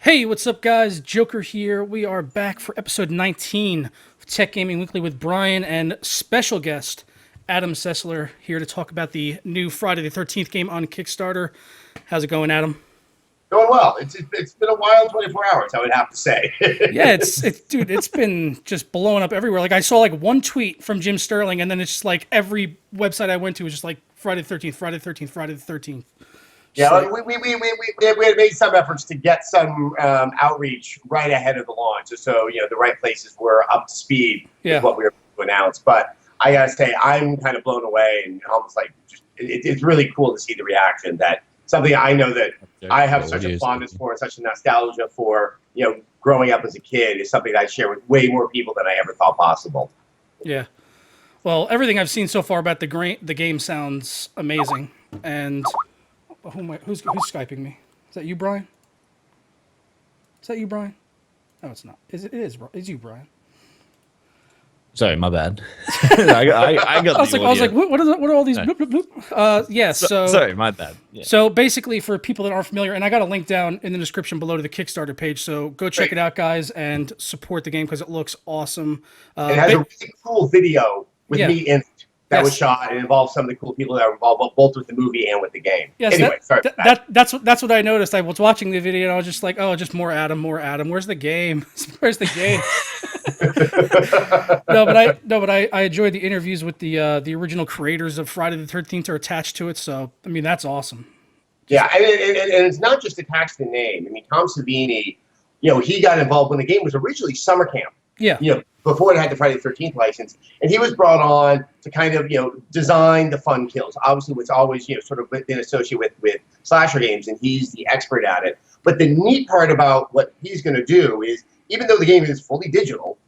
Hey, what's up, guys? Joker here. We are back for episode 19 of Tech Gaming Weekly with Brian and special guest Adam Sessler here to talk about the new Friday the 13th game on Kickstarter. How's it going, Adam? Going well. It's been a wild 24 hours, I would have to say. Yeah, dude, it's been just blowing up everywhere. Like I saw like one tweet from Jim Sterling, and then it's just like every website I went to was just like Friday the 13th, Friday the 13th, Friday the 13th. Yeah, So, we had made some efforts to get some outreach right ahead of the launch, just so the right places were up to speed with what we were going to announce. But I gotta say, I'm kind of blown away and almost like it's really cool to see the reaction. That something I know that I have such a fondness for and such a nostalgia for. Growing up as a kid is something that I share with way more people than I ever thought possible. yeah. Well, everything I've seen so far about the game sounds amazing. And who's Skyping me? Is that you, Brian? Is that you, Brian? No, it's not. It is. It's you, Brian. Sorry, my bad. I got. I was like, what are all these? Bloop, bloop, bloop? Yeah. So sorry, my bad. Yeah. So basically, for people that aren't familiar, and I got a link down in the description below to the Kickstarter page. So go check it out, guys, and support the game because it looks awesome. It has a really cool video with me in it that was shot and involved some of the cool people that were involved both with the movie and with the game. Yes, anyway, that's what I noticed. I was watching the video and I was just like, oh, just more Adam, more Adam. Where's the game? Where's the game? No, but I enjoyed the interviews with the original creators of Friday the 13th are attached to it. So I mean, that's awesome. Yeah, and it's not just attached to the name. I mean, Tom Savini, he got involved when the game was originally Summer Camp. Yeah. Before it had the Friday the 13th license. And he was brought on to kind of, design the fun kills. Obviously, what's always, sort of been associated with slasher games, and he's the expert at it. But the neat part about what he's going to do is, even though the game is fully digital,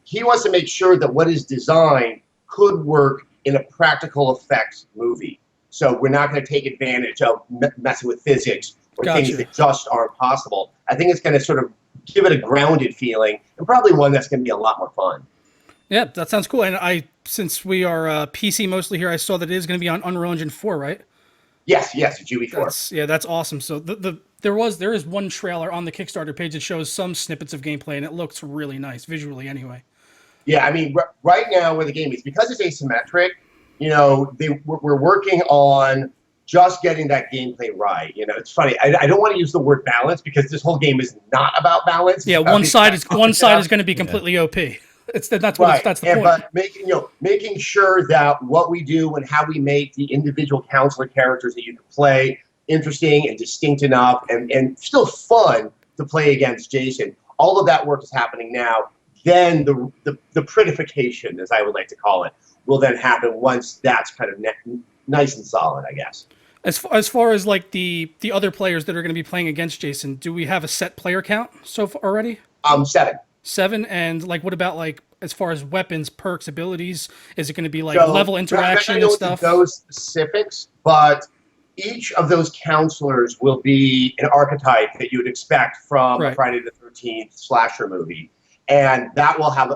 he wants to make sure that what is designed could work in a practical effects movie. So we're not going to take advantage of messing with physics or things that just aren't possible. I think it's going to sort of give it a grounded feeling, and probably one that's going to be a lot more fun. Yeah, that sounds cool. And since we are PC mostly here, I saw that it is going to be on Unreal Engine 4, right? Yes, it's UE4. That's awesome. So there is one trailer on the Kickstarter page that shows some snippets of gameplay, and it looks really nice visually, anyway. Yeah, I mean, right now where the game is, because it's asymmetric, we're working on just getting that gameplay right. It's funny. I don't want to use the word balance because this whole game is not about balance. Yeah, one side is going to be completely OP. That's the point. But making sure that what we do and how we make the individual counselor characters that you can play interesting and distinct enough and still fun to play against Jason. All of that work is happening now. Then the prettification, as I would like to call it, will then happen once that's kind of nice and solid, I guess. As far as like the other players that are going to be playing against Jason, do we have a set player count so far already? 7. 7, and like what about like as far as weapons, perks, abilities? Is it going to be like level interaction and stuff? Those specifics, but each of those counselors will be an archetype that you would expect from a Friday the 13th slasher movie, and that will have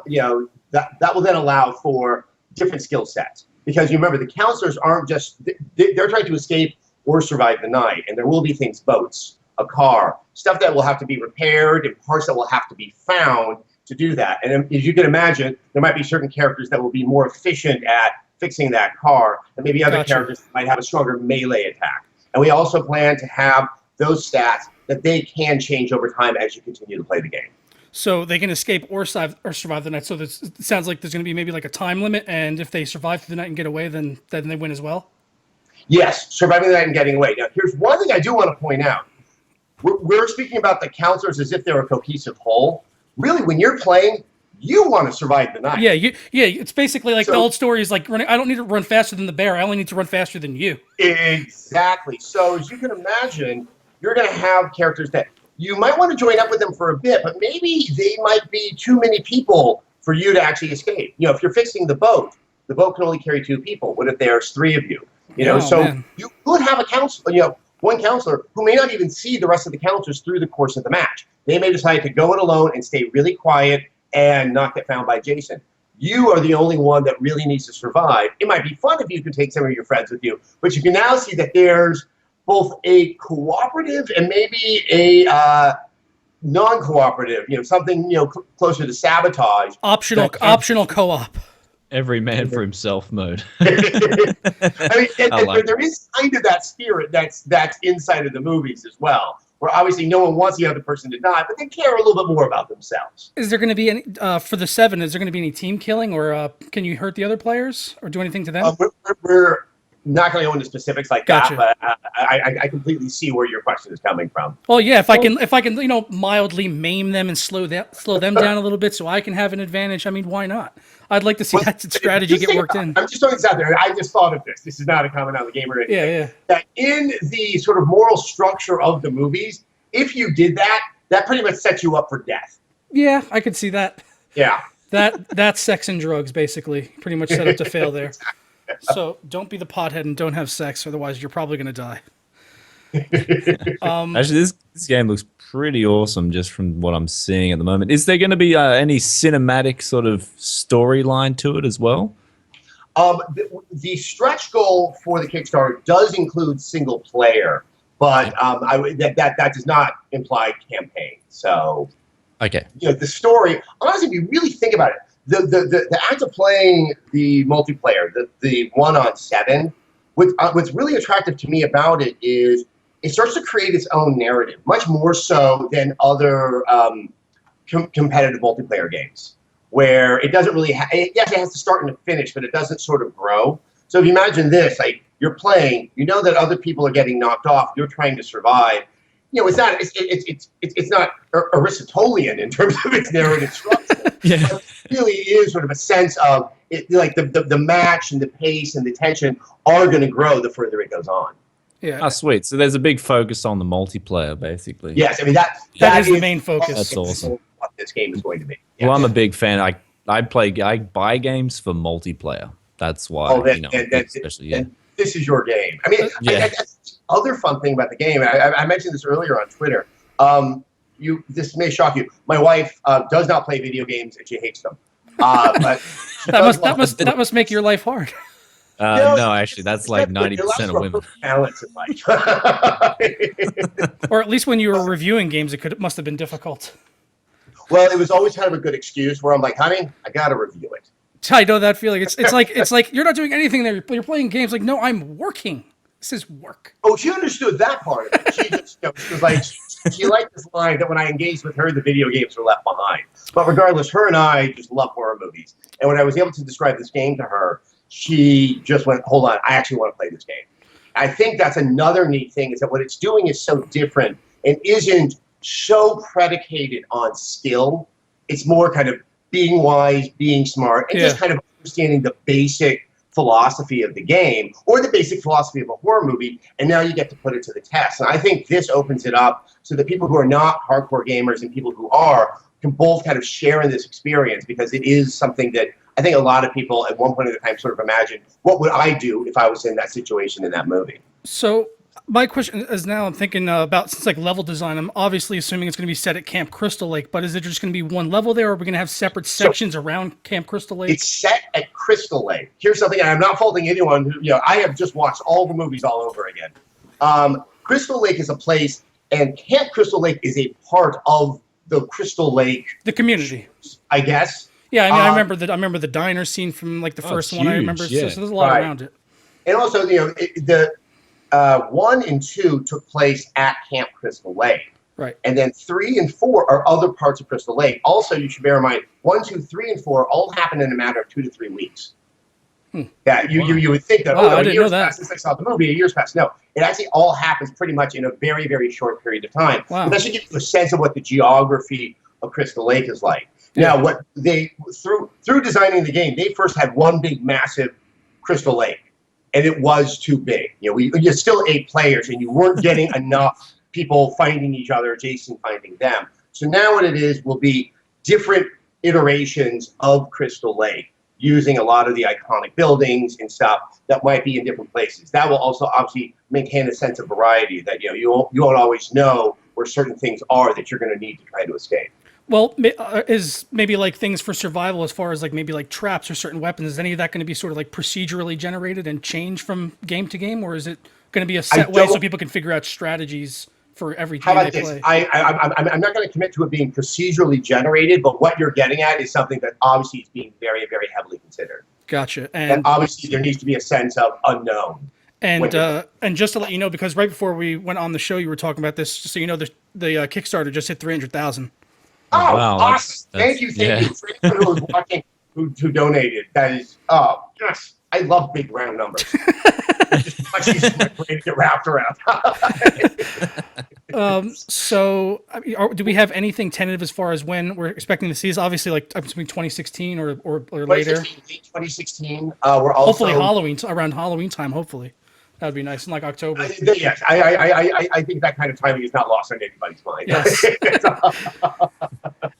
that will then allow for different skill sets. Because you remember, the counselors aren't just, they're trying to escape or survive the night. And there will be things, boats, a car, stuff that will have to be repaired and parts that will have to be found to do that. And as you can imagine, there might be certain characters that will be more efficient at fixing that car. And maybe other characters might have a stronger melee attack. And we also plan to have those stats that they can change over time as you continue to play the game. So they can escape or survive the night. So it sounds like there's going to be maybe like a time limit, and if they survive through the night and get away, then they win as well? Yes, surviving the night and getting away. Now, here's one thing I do want to point out. We're speaking about the counselors as if they're a cohesive whole. Really, when you're playing, you want to survive the night. Yeah, it's basically like the old story is like, I don't need to run faster than the bear. I only need to run faster than you. Exactly. So as you can imagine, you're going to have characters that you might want to join up with them for a bit, but maybe they might be too many people for you to actually escape. If you're fixing the boat can only carry 2 people. What if there's 3 of you? Man. You could have a counselor, one counselor who may not even see the rest of the counselors through the course of the match. They may decide to go it alone and stay really quiet and not get found by Jason. You are the only one that really needs to survive. It might be fun if you could take some of your friends with you, but you can now see that there's both a cooperative and maybe a non-cooperative, something closer to sabotage. Optional co-op. Every man for himself mode. I mean, like there is kind of that spirit that's inside of the movies as well, where obviously no one wants the other person to die, but they care a little bit more about themselves. Is there going to be any for the 7? Is there going to be any team killing, or can you hurt the other players or do anything to them? We're not going to go into specifics like Gotcha. that, but I completely see where your question is coming from. Well, yeah, if I can mildly maim them and slow them down a little bit so I can have an advantage, I mean, why not? I'd like to see that strategy get worked in. I'm just throwing this out there. I just thought of this. This is not a comment on the game or anything. Yeah. That in the sort of moral structure of the movies, if you did that, that pretty much sets you up for death. Yeah, I could see that. Yeah. That's sex and drugs, basically. Pretty much set up to fail there. So don't be the pothead and don't have sex, otherwise you're probably going to die. Actually, this game looks pretty awesome just from what I'm seeing at the moment. Is there going to be any cinematic sort of storyline to it as well? The stretch goal for the Kickstarter does include single player, but that does not imply campaign. So, okay, the story. Honestly, if you really think about it, the act of playing the multiplayer, the 1-on-7, what's really attractive to me about it is it starts to create its own narrative, much more so than other competitive multiplayer games, where it doesn't really yes, it has to start and a finish, but it doesn't sort of grow. So if you imagine this, like you're playing, you know that other people are getting knocked off, you're trying to survive. It's not Aristotelian in terms of its narrative structure. Yeah. But it really is sort of a sense of it, like the match and the pace and the tension are going to grow the further it goes on. Yeah. Oh, sweet. So there's a big focus on the multiplayer, basically. Yes, I mean that is the main focus. That's awesome. What this game is going to be. Yeah. Well, I'm a big fan. I buy games for multiplayer. That's why. Especially this is your game. I mean, that's the other fun thing about the game. I mentioned this earlier on Twitter. This may shock you. My wife does not play video games and she hates them. But that must make your life hard. No, actually, that's like 90% of women. Balance in life. Or at least when you were reviewing games, it must have been difficult. Well, it was always kind of a good excuse where I'm like, honey, I got to review it. I know that feeling. It's like you're not doing anything there. You're playing games. Like, no, I'm working. This is work. Oh, she understood that part of it. She just she was like, she liked this line that when I engaged with her, the video games were left behind. But regardless, her and I just love horror movies. And when I was able to describe this game to her, she just went, hold on, I actually want to play this game. I think that's another neat thing is that what it's doing is so different and isn't so predicated on skill. It's more kind of being wise, being smart, and just kind of understanding the basic philosophy of the game or the basic philosophy of a horror movie, and now you get to put it to the test. And I think this opens it up so that people who are not hardcore gamers and people who are can both kind of share in this experience, because it is something that I think a lot of people at one point in the time sort of imagined, what would I do if I was in that situation in that movie? So my question is now I'm thinking about, since like level design, I'm obviously assuming it's going to be set at Camp Crystal Lake, but is it just going to be one level there, or are we going to have separate sections around Camp Crystal Lake? It's set at Crystal Lake. Here's something, and I'm not faulting anyone who, I have just watched all the movies all over again. Crystal Lake is a place, and Camp Crystal Lake is a part of the Crystal Lake, the community, I guess. Yeah, I mean, I remember the diner scene from like the first one. I remember, so there's a lot around it. And also, the 1 and 2 took place at Camp Crystal Lake. Right. And then 3 and 4 are other parts of Crystal Lake. Also, you should bear in mind, 1, 2, 3, and 4 all happen in a matter of 2 to 3 weeks. Yeah, you would think that, I didn't know that. Since I saw the movie, a year's passed. No, it actually all happens pretty much in a very, very short period of time. Wow. And that should give you a sense of what the geography of Crystal Lake is like. Yeah. Now, what they through designing the game, they first had one big, massive Crystal Lake, and it was too big. You're still 8 players, and you weren't getting enough people finding each other, Jason finding them. So now what it is will be different iterations of Crystal Lake, using a lot of the iconic buildings and stuff that might be in different places. That will also obviously maintain a sense of variety that you won't always know where certain things are that you're going to need to try to escape. Well, is maybe like things for survival as far as like maybe like traps or certain weapons, is any of that going to be sort of like procedurally generated and change from game to game, or is it going to be a set way so people can figure out strategies for every How game about they this? play. I'm not going to commit to it being procedurally generated, but what you're getting at is something that obviously is being very, very heavily considered. Gotcha. And obviously there needs to be a sense of unknown. And just to let you know, because right before we went on the show, you were talking about this, just so you know, the Kickstarter just hit 300,000. Oh, wow, awesome! Thank you for anyone who was watching who donated. That is, oh yes, I love big round numbers. It's just much easier for my brain to get wrapped around. So, I mean, do we have anything tentative as far as when we're expecting to see this? Obviously, like between 2016 or later. 2016. We're also Hopefully Halloween, around Halloween time. Hopefully, that would be nice in like October. Yes, I think that kind of timing is not lost on anybody's mind. Yes.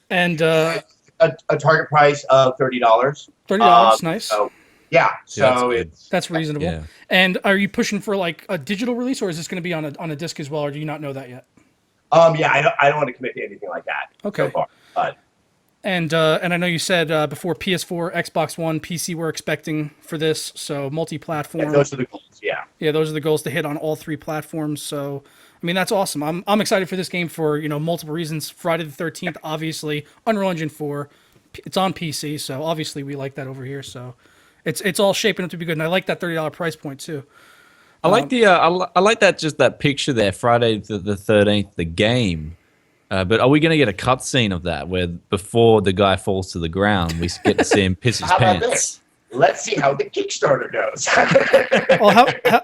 And a target price of $30. $30, nice. So, yeah, so that's reasonable. Yeah. And are you pushing for like a digital release, or is this going to be on a disc as well, or do you not know that yet? Yeah, I don't want to commit to anything like that. Okay. So far, but. And I know you said before PS4, Xbox One, PC we're expecting for this, so multi-platform. Yeah, those are the goals. Yeah. Yeah, those are the goals to hit on all 3 platforms. So, I mean, that's awesome. I'm excited for this game for multiple reasons. Friday the 13th, obviously, Unreal Engine 4. It's on PC, so obviously we like that over here. So, it's all shaping up to be good, and I like that $30 price point too. I like the I like that, just that picture there, Friday the 13th, the game. But are we going to get a cutscene of that where before the guy falls to the ground, we get to see him piss his pants? Let's see how the Kickstarter goes. Well,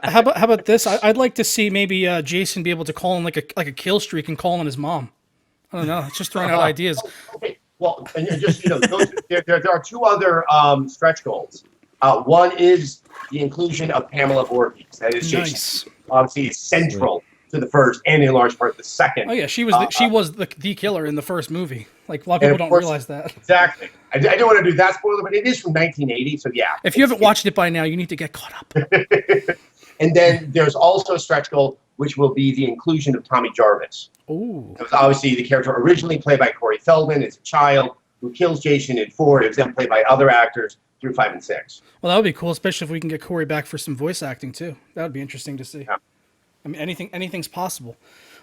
how about this? I'd like to see maybe Jason be able to call in like a kill streak and call in his mom. I don't know. It's just throwing out ideas. Okay. Well, and just there are 2 other stretch goals. One is the inclusion of Pamela Voorhees. That is nice. Obviously central to the first and in large part the second. Oh yeah, she was the killer in the first movie. Like a lot of people don't realize that. Exactly. I don't want to do that spoiler, but it is from 1980, so yeah. If you haven't watched it by now, you need to get caught up. And then there's also a stretch goal, which will be the inclusion of Tommy Jarvis. Ooh. It was obviously the character originally played by Corey Feldman as a child who kills Jason in 4. It was then played by other actors through 5 and 6. Well, that would be cool, especially if we can get Corey back for some voice acting too. That would be interesting to see. Yeah. I mean, anything's possible.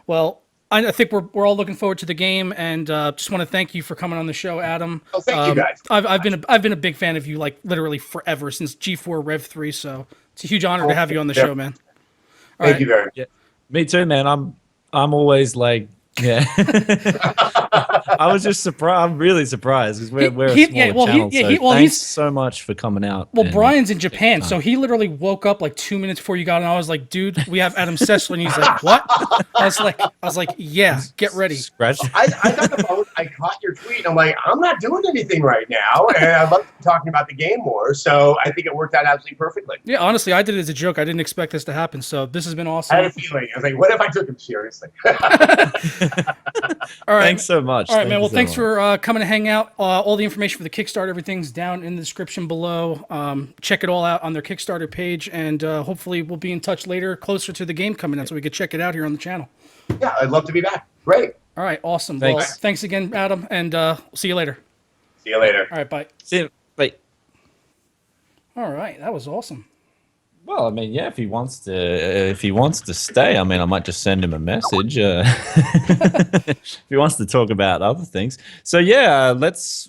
Well, I think we're all looking forward to the game, and just want to thank you for coming on the show, Adam. Oh, thank you guys. I've been a big fan of you, like literally forever, since G4 Rev 3. So it's a huge honor to have you on the show, man. Thank you very much. Yeah. Me too, man. I'm always like, yeah. I was just surprised. I'm really surprised because we're a smaller channel. Thanks so much for coming out. Well, Brian's in Japan, so he literally woke up like 2 minutes before you got on. I was like, dude, we have Adam Sessler, and he's like, what? I was like, yeah, get ready. Scratch. I got the phone. I caught your tweet. I'm like, I'm not doing anything right now, and I'd love to be talking about the game more. So I think it worked out absolutely perfectly. Yeah, honestly, I did it as a joke. I didn't expect this to happen. So this has been awesome. I had a feeling. I was like, what if I took him seriously? All right. Thanks so much. All right, man. Well, thanks for coming to hang out. All the information for the Kickstarter, everything's down in the description below. Check it all out on their Kickstarter page, and hopefully we'll be in touch later, closer to the game coming out, so we could check it out here on the channel. Yeah, I'd love to be back. Great. All right, awesome. Thanks. Well, thanks again, Adam, and see you later. See you later. All right, bye. See you. Bye. All right, that was awesome. Well, I mean, yeah, if he wants to stay, I mean, I might just send him a message if he wants to talk about other things. So yeah, let's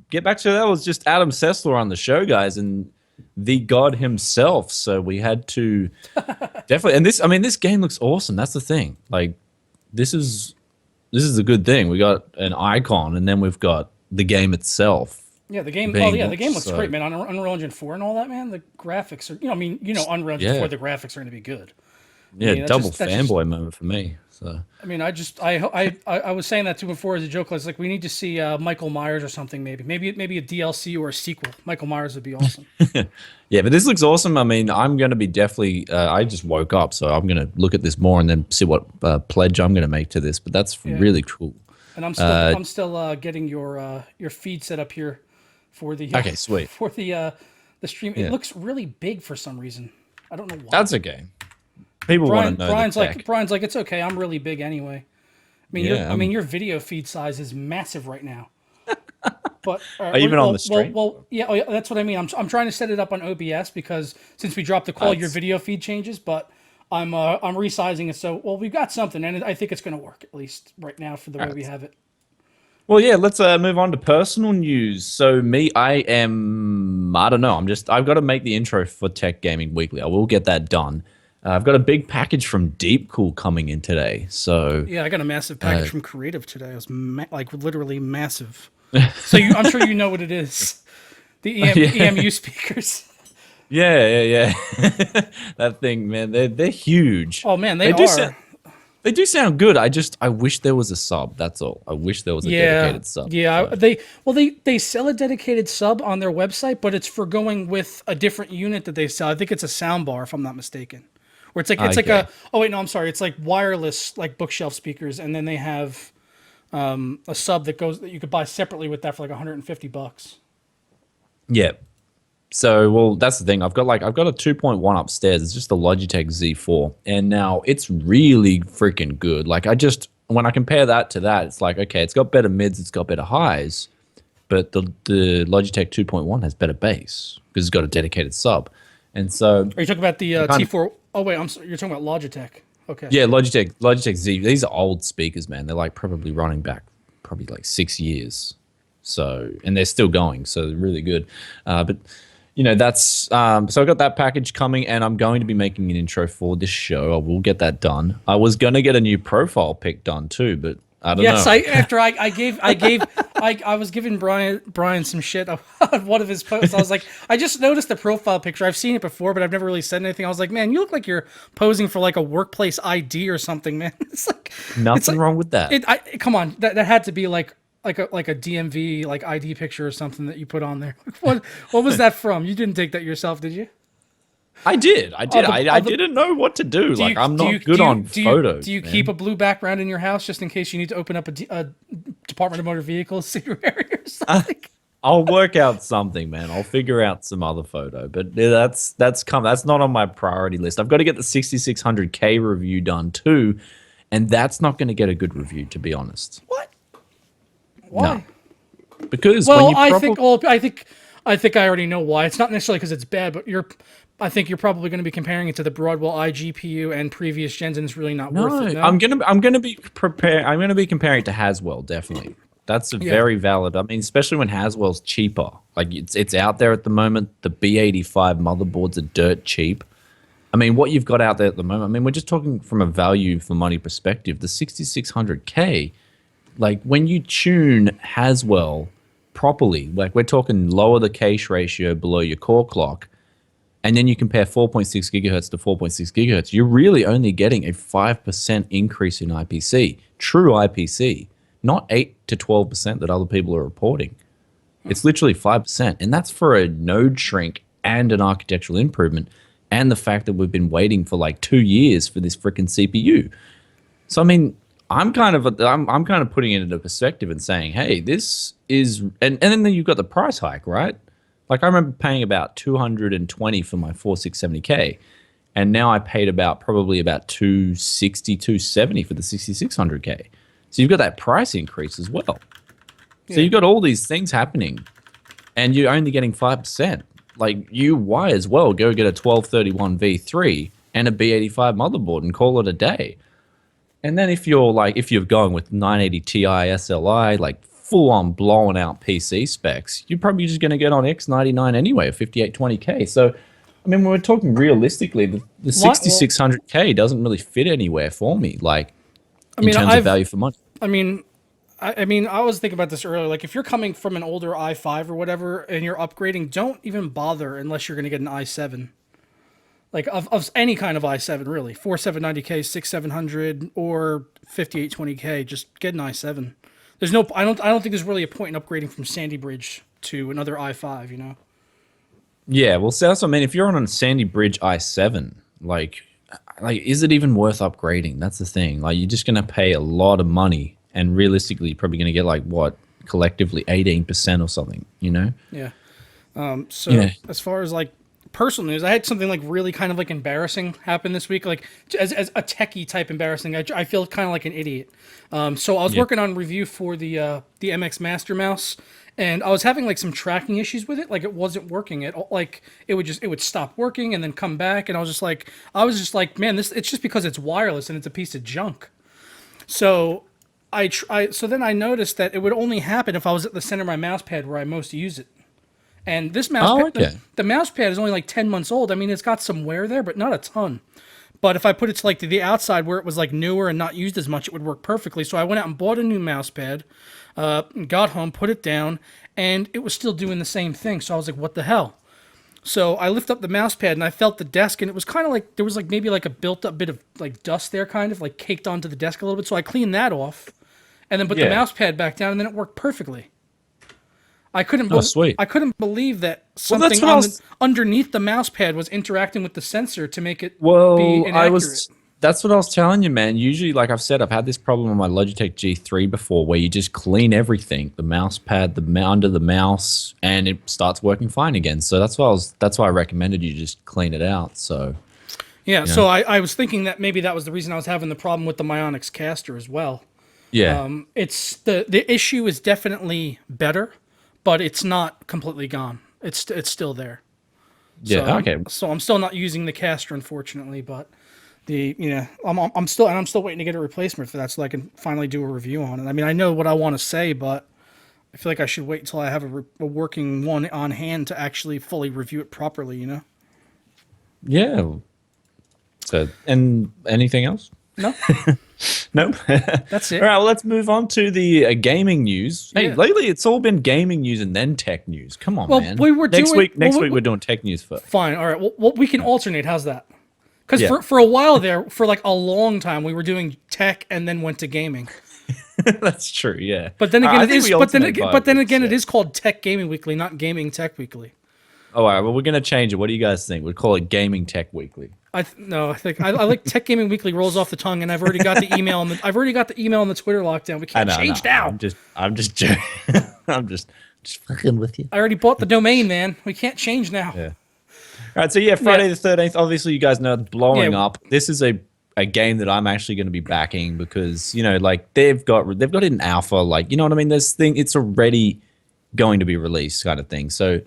get back to that. It was just Adam Sessler on the show, guys, and the god himself. So we had to definitely, and this game looks awesome. That's the thing. Like, this is a good thing. We got an icon, and then we've got the game itself. Yeah, the game. Oh, yeah, the game looks great, man. On Unreal Engine 4 and all that, man. The graphics are, Unreal Engine 4. The graphics are going to be good. Yeah, double fanboy moment for me. So I mean, I was saying that too before as a joke. I was like, we need to see Michael Myers or something. Maybe a DLC or a sequel. Michael Myers would be awesome. Yeah, but this looks awesome. I mean, I'm going to be definitely. I just woke up, so I'm going to look at this more and then see what pledge I'm going to make to this. But that's really cool. And I'm still getting your feed set up here. For the okay, sweet. For the stream, it looks really big for some reason. I don't know why. That's okay. People want to know. Brian's like, it's okay. I'm really big anyway. I mean, your video feed size is massive right now. But even on the stream. Well, yeah, that's what I mean. I'm trying to set it up on OBS because since we dropped the call, your video feed changes. But I'm resizing it. So, well, we've got something, and I think it's going to work, at least right now for the way we have it. Well, yeah, let's move on to personal news. So I don't know. I've got to make the intro for Tech Gaming Weekly. I will get that done. I've got a big package from Deep Cool coming in today. So yeah, I got a massive package from Creative today. It was like literally massive. So I'm sure you know what it is. The EMU speakers. Yeah. That thing, man, they're huge. Oh man, they are. They do sound good. I wish there was a sub. That's all. I wish there was a dedicated sub. Yeah, they sell a dedicated sub on their website, but it's for going with a different unit that they sell. I think it's a sound bar, if I'm not mistaken. Where it's like it's like wireless like bookshelf speakers, and then they have a sub that you could buy separately with that for like $150. Yeah. So, well, that's the thing. I've got a 2.1 upstairs. It's just the Logitech Z4, and now it's really freaking good. Like when I compare that to that, it's like, okay, it's got better mids, it's got better highs, but the Logitech 2.1 has better bass because it's got a dedicated sub. And so, are you talking about the T4? Oh wait, I'm sorry, you're talking about Logitech. Okay. Yeah, Logitech Z. These are old speakers, man. They're like probably running back like 6 years. So, and they're still going, so they're really good. But you know, that's so I got that package coming, and I'm going to be making an intro for this show. I will get that done. I was going to get a new profile pic done too, but I don't know. Yes, I was giving Brian some shit on one of his posts. I was like, I just noticed the profile picture. I've seen it before, but I've never really said anything. I was like, man, you look like you're posing for like a workplace ID or something, man. It's like nothing wrong with that. Come on, that had to be like a DMV like ID picture or something that you put on there. What was that from? You didn't take that yourself, did you? I did. I didn't know what to do. I'm not good on photos. Do you keep a blue background in your house just in case you need to open up a Department of Motor Vehicles subsidiary or something? I'll work out something, man. I'll figure out some other photo, but that's not on my priority list. I've got to get the 6600K review done too, and that's not going to get a good review, to be honest. What? Why? No. Because I think I already know why. It's not necessarily because it's bad, but I think you're probably going to be comparing it to the Broadwell iGPU and previous gens, and it's really not worth it. No? I'm gonna be comparing it to Haswell, definitely. That's very valid. I mean, especially when Haswell's cheaper. Like it's out there at the moment. The B85 motherboards are dirt cheap. I mean, what you've got out there at the moment. I mean, we're just talking from a value for money perspective. The 6600K. Like when you tune Haswell properly, like we're talking lower the cache ratio below your core clock, and then you compare 4.6 gigahertz to 4.6 gigahertz, you're really only getting a 5% increase in IPC, true IPC, not 8 to 12% that other people are reporting. It's literally 5%, and that's for a node shrink and an architectural improvement, and the fact that we've been waiting for like 2 years for this freaking CPU. So I mean, I'm kind of putting it into perspective and saying, hey, this is, and then you've got the price hike, right? Like I remember paying about $220 for my 4670K, and now I paid probably about $260, $270 for the 6600K. So you've got that price increase as well. Yeah. So you've got all these things happening, and you're only getting 5%. Like why as well go get a 1231 V3 and a B85 motherboard and call it a day. And then if you're going with 980 Ti SLI, like full-on blown out PC specs, you're probably just going to get on X99 anyway, or 5820K. So, I mean, when we're talking realistically, the 6600K doesn't really fit anywhere for me, like in terms of value for money. I mean, I was thinking about this earlier. Like, if you're coming from an older i5 or whatever, and you're upgrading, don't even bother unless you're going to get an i7. Like of any kind of i7, really, 4790K, 6700, or 5820K, just get an i7. There's no, I don't think there's really a point in upgrading from Sandy Bridge to another i5, you know. Yeah, well, so that's what I mean. If you're on a Sandy Bridge i7, like, is it even worth upgrading? That's the thing. Like, you're just gonna pay a lot of money, and realistically, you're probably gonna get like what collectively 18% or something, you know? Yeah. So as far as like personal news, I had something like really kind of like embarrassing happen this week. Like as a techie type embarrassing, I feel kind of like an idiot. So I was working on review for the MX Master Mouse, and I was having like some tracking issues with it. Like it wasn't working. It would stop working and then come back, and I was just like, man, it's just because it's wireless and it's a piece of junk. So so then I noticed that it would only happen if I was at the center of my mouse pad where I most use it. And this mouse pad, the mouse pad is only like 10 months old. I mean, it's got some wear there, but not a ton. But if I put it to like the outside where it was like newer and not used as much, it would work perfectly. So I went out and bought a new mouse pad, got home, put it down, and it was still doing the same thing. So I was like, what the hell? So I lift up the mouse pad and I felt the desk, and it was kind of like there was like maybe like a built up bit of like dust there, kind of like caked onto the desk a little bit. So I cleaned that off and then put the mouse pad back down, and then it worked perfectly. I couldn't believe that something underneath the mouse pad was interacting with the sensor to make it be inaccurate. That's what I was telling you, man. Usually, like I've said, I've had this problem on my Logitech G3 before where you just clean everything, the mouse pad, under the mouse, and it starts working fine again. So that's why I recommended you just clean it out. So yeah, so I was thinking that maybe that was the reason I was having the problem with the Myonix caster as well. Yeah. It's the issue is definitely better, but it's not completely gone. It's still there. Yeah. So, okay. So I'm still not using the caster, unfortunately, but I'm still waiting to get a replacement for that so I can finally do a review on it. I mean, I know what I want to say, but I feel like I should wait until I have a working one on hand to actually fully review it properly. You know. Yeah. So, and anything else? No. Nope. That's it. All right, well, let's move on to the gaming news. Hey, lately it's all been gaming news and then tech news. Come on, man. Next week we're doing tech news first. Fine. All right. Well, we can alternate. How's that? Because for a while there, for like a long time, we were doing tech and then went to gaming. That's true. Yeah. But then again, it is called Tech Gaming Weekly, not Gaming Tech Weekly. Oh, all right. Well, we're gonna change it. What do you guys think? We'd call it Gaming Tech Weekly. I think I like Tech Gaming Weekly rolls off the tongue, and I've already got the email. I've already got the email on the Twitter lockdown. We can't change now. I'm just joking. I'm just fucking with you. I already bought the domain, man. We can't change now. Yeah. All right. So Friday the 13th. Obviously, you guys know it's blowing up. This is a game that I'm actually going to be backing because like they've got it in alpha. Like you know what I mean. It's already going to be released, kind of thing. So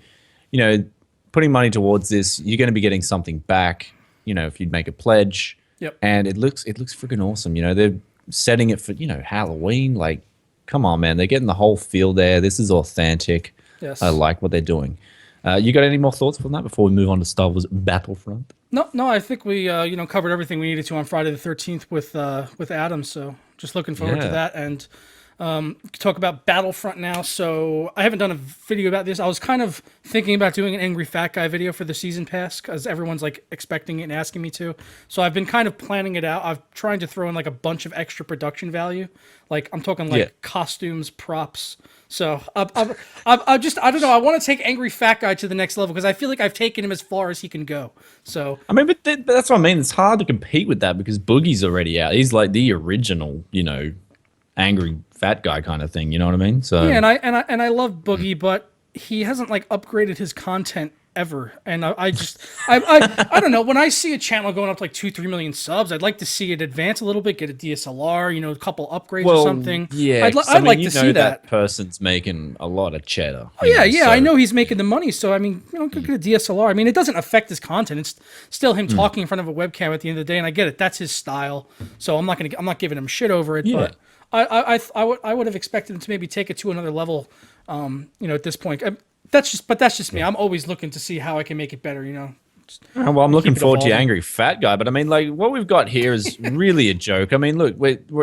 putting money towards this, you're going to be getting something back. If you'd make a pledge. Yep. And it looks freaking awesome. They're setting it for Halloween. Like, come on, man. They're getting the whole feel there. This is authentic. Yes. I like what they're doing. You got any more thoughts on that before we move on to Star Wars Battlefront? No. I think we covered everything we needed to on Friday the 13th with Adam. So just looking forward to that and. Talk about Battlefront now. So I haven't done a video about this. I was kind of thinking about doing an Angry Fat Guy video for the season pass because everyone's like expecting it and asking me to. So I've been kind of planning it out. I'm trying to throw in like a bunch of extra production value. Like I'm talking like costumes, props. So I don't know. I want to take Angry Fat Guy to the next level because I feel like I've taken him as far as he can go. So I mean, but that's what I mean. It's hard to compete with that because Boogie's already out. He's like the original, angry fat guy kind of thing, you know what I mean? So yeah, and I love Boogie, but he hasn't like upgraded his content ever. And I don't know. When I see a channel going up to like 2-3 million subs, I'd like to see it advance a little bit, get a DSLR, a couple upgrades or something. Yeah, I'd like to see that. Person's making a lot of cheddar. Oh yeah, so. I know he's making the money. So I mean, get a DSLR. I mean, it doesn't affect his content. It's still him talking in front of a webcam at the end of the day, and I get it. That's his style. So I'm not giving him shit over it, but. I would have expected him to maybe take it to another level, at this point. That's just me. I'm always looking to see how I can make it better, Well, I'm looking forward to Angry Fat Guy, but I mean, like, what we've got here is really a joke. I mean, look,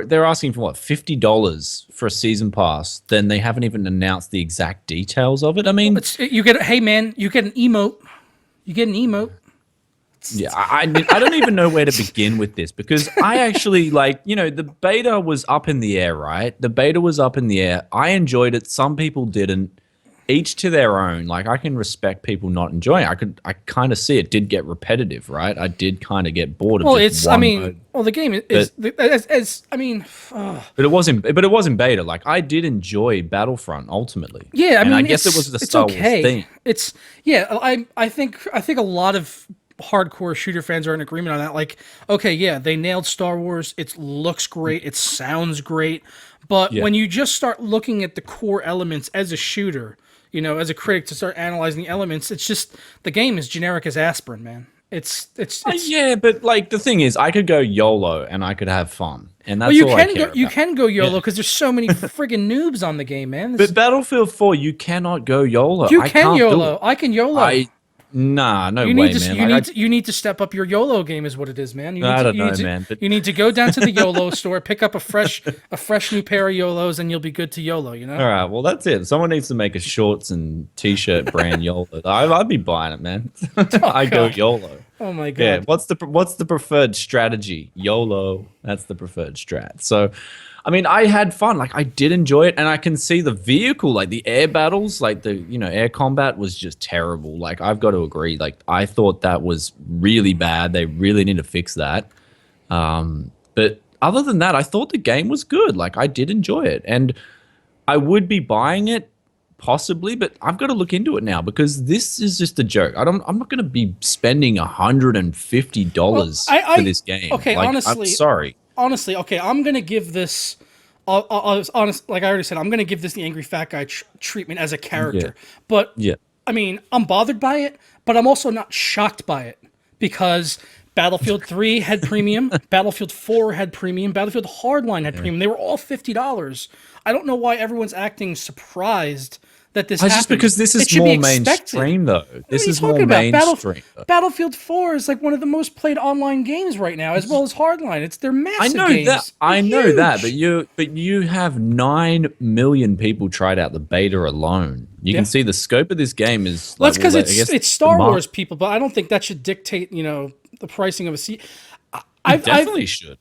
they're asking for what, $50 for a season pass. Then they haven't even announced the exact details of it. I mean, you get an emote. You get an emote. Yeah, I don't even know where to begin with this because I actually the beta was up in the air, right? The beta was up in the air. I enjoyed it. Some people didn't. each to their own. Like, I can respect people not enjoying it. I kind of see it did get repetitive, right? I did kind of get bored of Well, just it's one I mean, mode. well, the game is as I mean, But it wasn't beta. Like, I did enjoy Battlefront ultimately. yeah, I and mean, I guess it was the it's Star okay. Wars theme. It's yeah, I think a lot of hardcore shooter fans are in agreement on that. Like, okay, yeah, they nailed Star Wars. It looks great. It sounds great. But Yeah. when you just start looking at the core elements as a shooter, you know, as a critic to start analyzing the elements, it's just the game is generic as aspirin, man. It's Yeah, but like the thing is, I could go YOLO and I could have fun, and that's well, you all I can care go you about. can go YOLO because there's so many friggin' noobs on the game, man. But Battlefield 4, you cannot go YOLO. You I can can't do YOLO. it. I can YOLO. No You way, need to man. you need to step up your YOLO game is what it is, man. I don't know, man, but- You need to go down to the YOLO store, pick up a fresh new pair of YOLOs, and you'll be good to YOLO. You know. All right, well that's it. Someone needs to make a shorts and t-shirt brand YOLO. I'd be buying it, man. I go God. YOLO. Oh my god. Yeah, what's the preferred strategy? YOLO. That's the preferred strat. So, I mean, I had fun. Like, I did enjoy it, and I can see the vehicle, like the air battles, like the air combat was just terrible. Like, I've got to agree. Like, I thought that was really bad. They really need to fix that. But other than that, I thought the game was good. Like, I did enjoy it, and I would be buying it. Possibly, but I've got to look into it now because this is just a joke. I'm not going to be spending $150 for this game. Okay, like, honestly, I'm sorry. Honestly, okay, I'm gonna give this. I'll honest, like I already said, I'm gonna give this the angry fat guy treatment as a character. But Yeah. I mean, I'm bothered by it, but I'm also not shocked by it because Battlefield 3 had premium, Battlefield 4 had premium, Battlefield Hardline had premium. They were all $50. I don't know why everyone's acting surprised that this happened. Just because this It is should be more expected. mainstream, though. This is more talking about? mainstream. Battlefield 4 is like one of the most played online games right now, as well as Hardline. They're massive I know games. that. They're I know that. huge. But you have 9 million people tried out the beta alone. You can see the scope of this game is. Well, that's because I guess it's Star Wars people, but I don't think that should dictate the pricing of a seat. Definitely should.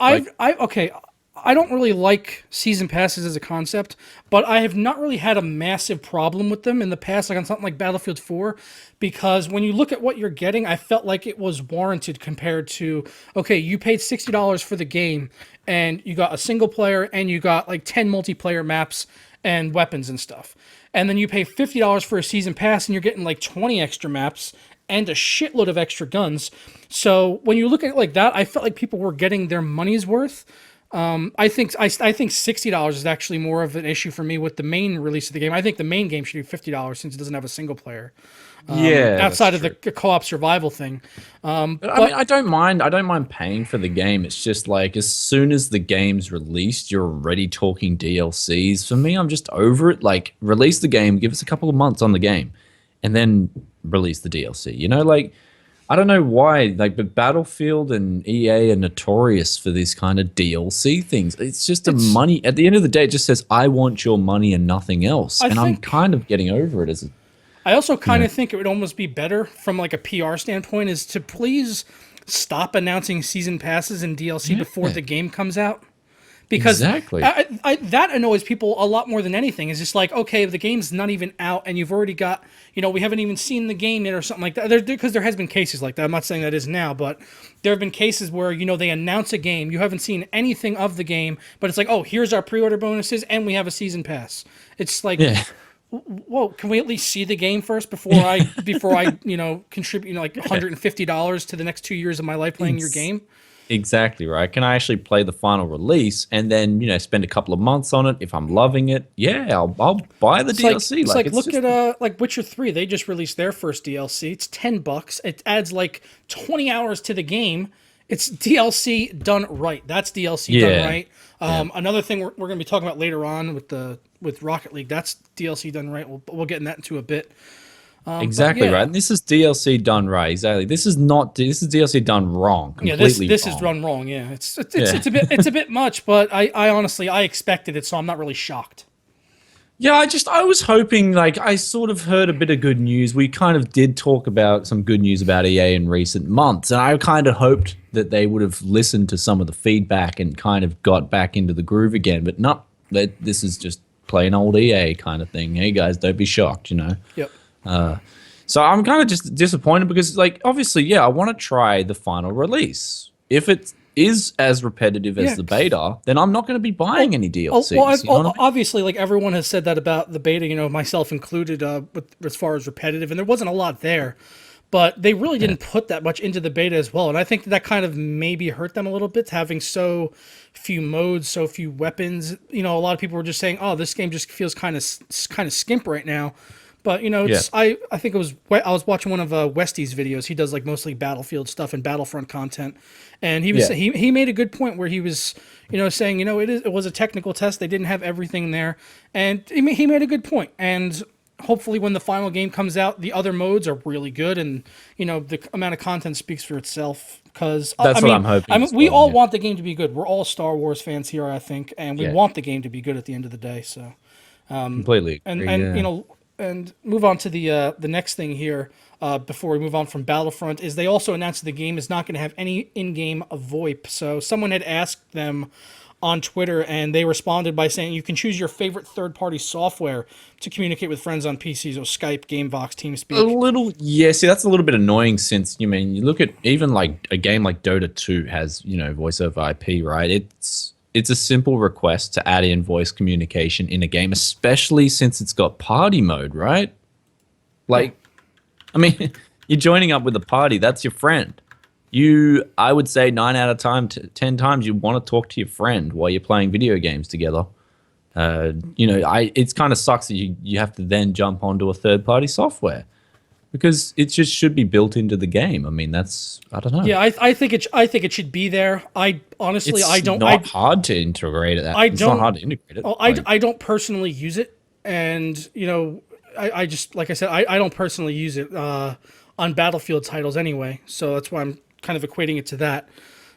Okay. I don't really like season passes as a concept, but I have not really had a massive problem with them in the past, like on something like Battlefield 4, because when you look at what you're getting, I felt like it was warranted compared to, okay, you paid $60 for the game, and you got a single player, and you got like 10 multiplayer maps and weapons and stuff. And then you pay $50 for a season pass, and you're getting like 20 extra maps and a shitload of extra guns. So when you look at it like that, I felt like people were getting their money's worth. I think $60 is actually more of an issue for me with the main release of the game. I think the main game should be $50 since it doesn't have a single player. Outside of the co-op survival thing. But I mean, I don't mind paying for the game. It's just like as soon as the game's released, you're already talking DLCs. For me, I'm just over it. Like, release the game, give us a couple of months on the game, and then release the DLC. Like, I don't know why, like, but Battlefield and EA are notorious for this kind of DLC things. It's just money. At the end of the day, it just says, I want your money and nothing else. I'm kind of getting over it as I also kind of think it would almost be better from like a PR standpoint is to please stop announcing season passes and DLC before the game comes out. Because exactly. that annoys people a lot more than anything. It's just like, okay, the game's not even out and you've already got, we haven't even seen the game yet or something like that. Because there has been cases like that. I'm not saying that is now, but there have been cases where, they announce a game. You haven't seen anything of the game, but it's like, oh, here's our pre-order bonuses and we have a season pass. It's like, whoa, can we at least see the game first before I contribute like $150 to the next 2 years of my life playing your game? Exactly right. Can I actually play the final release and then spend a couple of months on it? If I'm loving it, I'll buy the DLC. Look at like Witcher 3. They just released their first DLC. It's $10. It adds like 20 hours to the game. It's DLC done right. That's DLC done right. Another thing we're going to be talking about later on with Rocket League. That's DLC done right. We'll get into that into a bit. Exactly right. And this is DLC done right. Exactly. This is DLC done wrong. Completely this wrong. is done wrong. Yeah, it's a bit much, but I honestly expected it, so I'm not really shocked. Yeah, I was hoping, like, I sort of heard a bit of good news. We kind of did talk about some good news about EA in recent months, and I kind of hoped that they would have listened to some of the feedback and kind of got back into the groove again. But no, this is just plain old EA kind of thing. Hey guys, don't be shocked, you know. Yep. So I'm kind of just disappointed because, like, obviously, yeah, I want to try the final release. If it is as repetitive as the beta, then I'm not going to be buying any DLCs. You know what I mean? Obviously, like everyone has said that about the beta, you know, myself included, with as far as repetitive, and there wasn't a lot there, but they really didn't put that much into the beta as well, and I think that kind of maybe hurt them a little bit, having so few modes, so few weapons. You know, a lot of people were just saying, "Oh, this game just feels kind of skimp right now." But, you know, it's, I think it was, I was watching one of Westy's videos. He does like mostly Battlefield stuff and Battlefront content. And he was he made a good point where he was, you know, saying, you know, it was a technical test. They didn't have everything there. And he made a good point. And hopefully when the final game comes out, the other modes are really good. And, you know, the amount of content speaks for itself. Because that's what I'm hoping. We all want the game to be good. We're all Star Wars fans here, I think. And we want the game to be good at the end of the day. So completely agree, and you know, and move on to the next thing here before we move on from Battlefront is they also announced the game is not going to have any in-game VoIP. So someone had asked them on Twitter, and they responded by saying you can choose your favorite third-party software to communicate with friends on PCs, or Skype, GameVox, TeamSpeak. See, that's a little bit annoying since, you mean, you look at even like a game like Dota 2 has, you know, voice over IP, right? It's a simple request to add in voice communication in a game, especially since it's got party mode, right? Like, I mean, you're joining up with a party. That's your friend. I would say 9 out of 10 times you want to talk to your friend while you're playing video games together. You know, it's kind of sucks that you have to then jump onto a third-party software, because it just should be built into the game. I mean, I don't know. Yeah, I think it should be there. I honestly, it's not hard to integrate it. It's not hard to integrate it. I don't personally use it, and you know, I just, like I said, I don't personally use it on Battlefield titles anyway. So that's why I'm kind of equating it to that.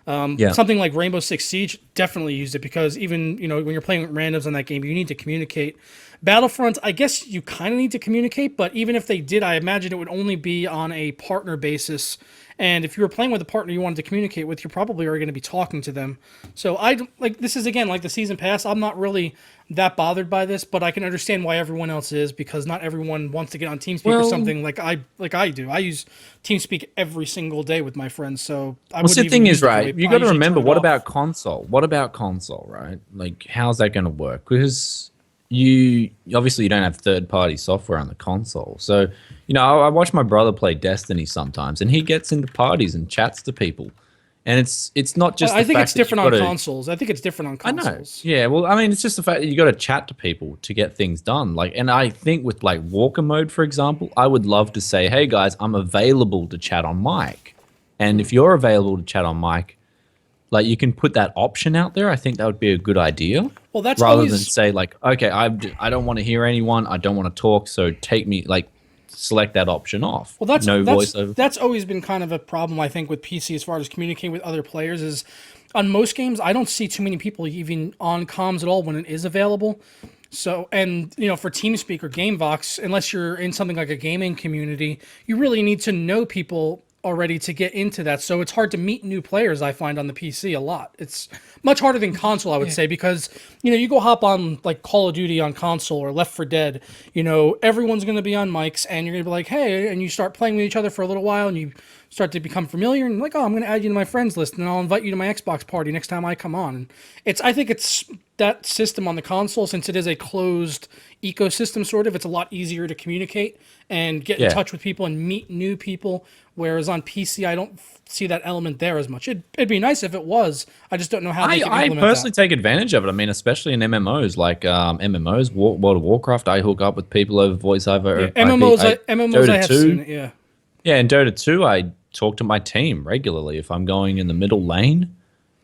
Something like Rainbow Six Siege, definitely use it, because even, you know, when you're playing with randoms on that game, you need to communicate. Battlefront, I guess you kind of need to communicate, but even if they did, I imagine it would only be on a partner basis. And if you were playing with a partner you wanted to communicate with, you probably are going to be talking to them. So this is, again, like the season pass. I'm not really that bothered by this, but I can understand why everyone else is, because not everyone wants to get on TeamSpeak or something like I do. I use TeamSpeak every single day with my friends. So the thing is, right, you got to remember, what about console? What about console, right? Like, how's that going to work? Because you obviously don't have third-party software on the console. So, you know, I watch my brother play Destiny sometimes, and he gets into parties and chats to people. And it's not just I think it's different on consoles. I think it's different on consoles. I know. Yeah, well, I mean, it's just the fact that you got to chat to people to get things done. Like, and I think with like Walker mode, for example, I would love to say, hey guys, I'm available to chat on mic. And if you're available to chat on mic, like, you can put that option out there. I think that would be a good idea. Well, that's rather than say like, okay, I don't want to hear anyone. I don't want to talk. So select that option off. Well, voiceover. That's always been kind of a problem, I think, with PC as far as communicating with other players. Is on most games, I don't see too many people even on comms at all when it is available. So, and you know, for TeamSpeak or GameVox, unless you're in something like a gaming community, you really need to know people already to get into that. So it's hard to meet new players, I find, on the PC a lot. It's much harder than console, I would say, because, you know, you go hop on like Call of Duty on console or Left 4 Dead, you know, everyone's going to be on mics, and you're going to be like, hey, and you start playing with each other for a little while, and you start to become familiar, and like, oh, I'm going to add you to my friends list, and I'll invite you to my Xbox party next time I come on. And I think it's that system on the console, since it is a closed ecosystem, sort of, it's a lot easier to communicate and get in touch with people and meet new people. Whereas on PC, I don't see that element there as much. It'd be nice if it was. I just don't know how they can implement I personally take advantage of it. I mean, especially in MMOs, like MMOs, World of Warcraft. I hook up with people over voice over MMOs. I have seen it. Yeah. Yeah, in Dota 2, I talk to my team regularly if I'm going in the middle lane.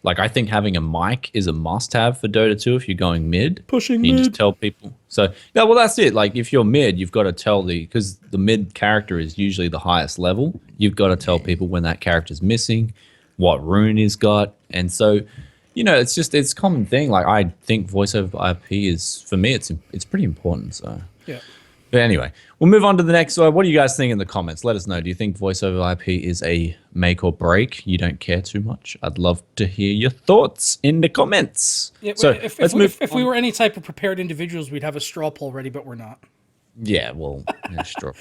Like, I think having a mic is a must-have for Dota 2 if you're going mid. Pushing you mid. Just tell people. So, yeah, well, that's it. Like, if you're mid, you've got to tell because the mid character is usually the highest level. You've got to tell people when that character's missing, what rune he's got. And so, you know, it's a common thing. Like, I think voice over IP is, for me, it's pretty important. So, yeah. But anyway, we'll move on to the next. What do you guys think in the comments? Let us know. Do you think voice over IP is a make or break? You don't care too much? I'd love to hear your thoughts in the comments. Yeah, so if we were any type of prepared individuals, we'd have a straw poll ready, but we're not. Yeah, well, straw.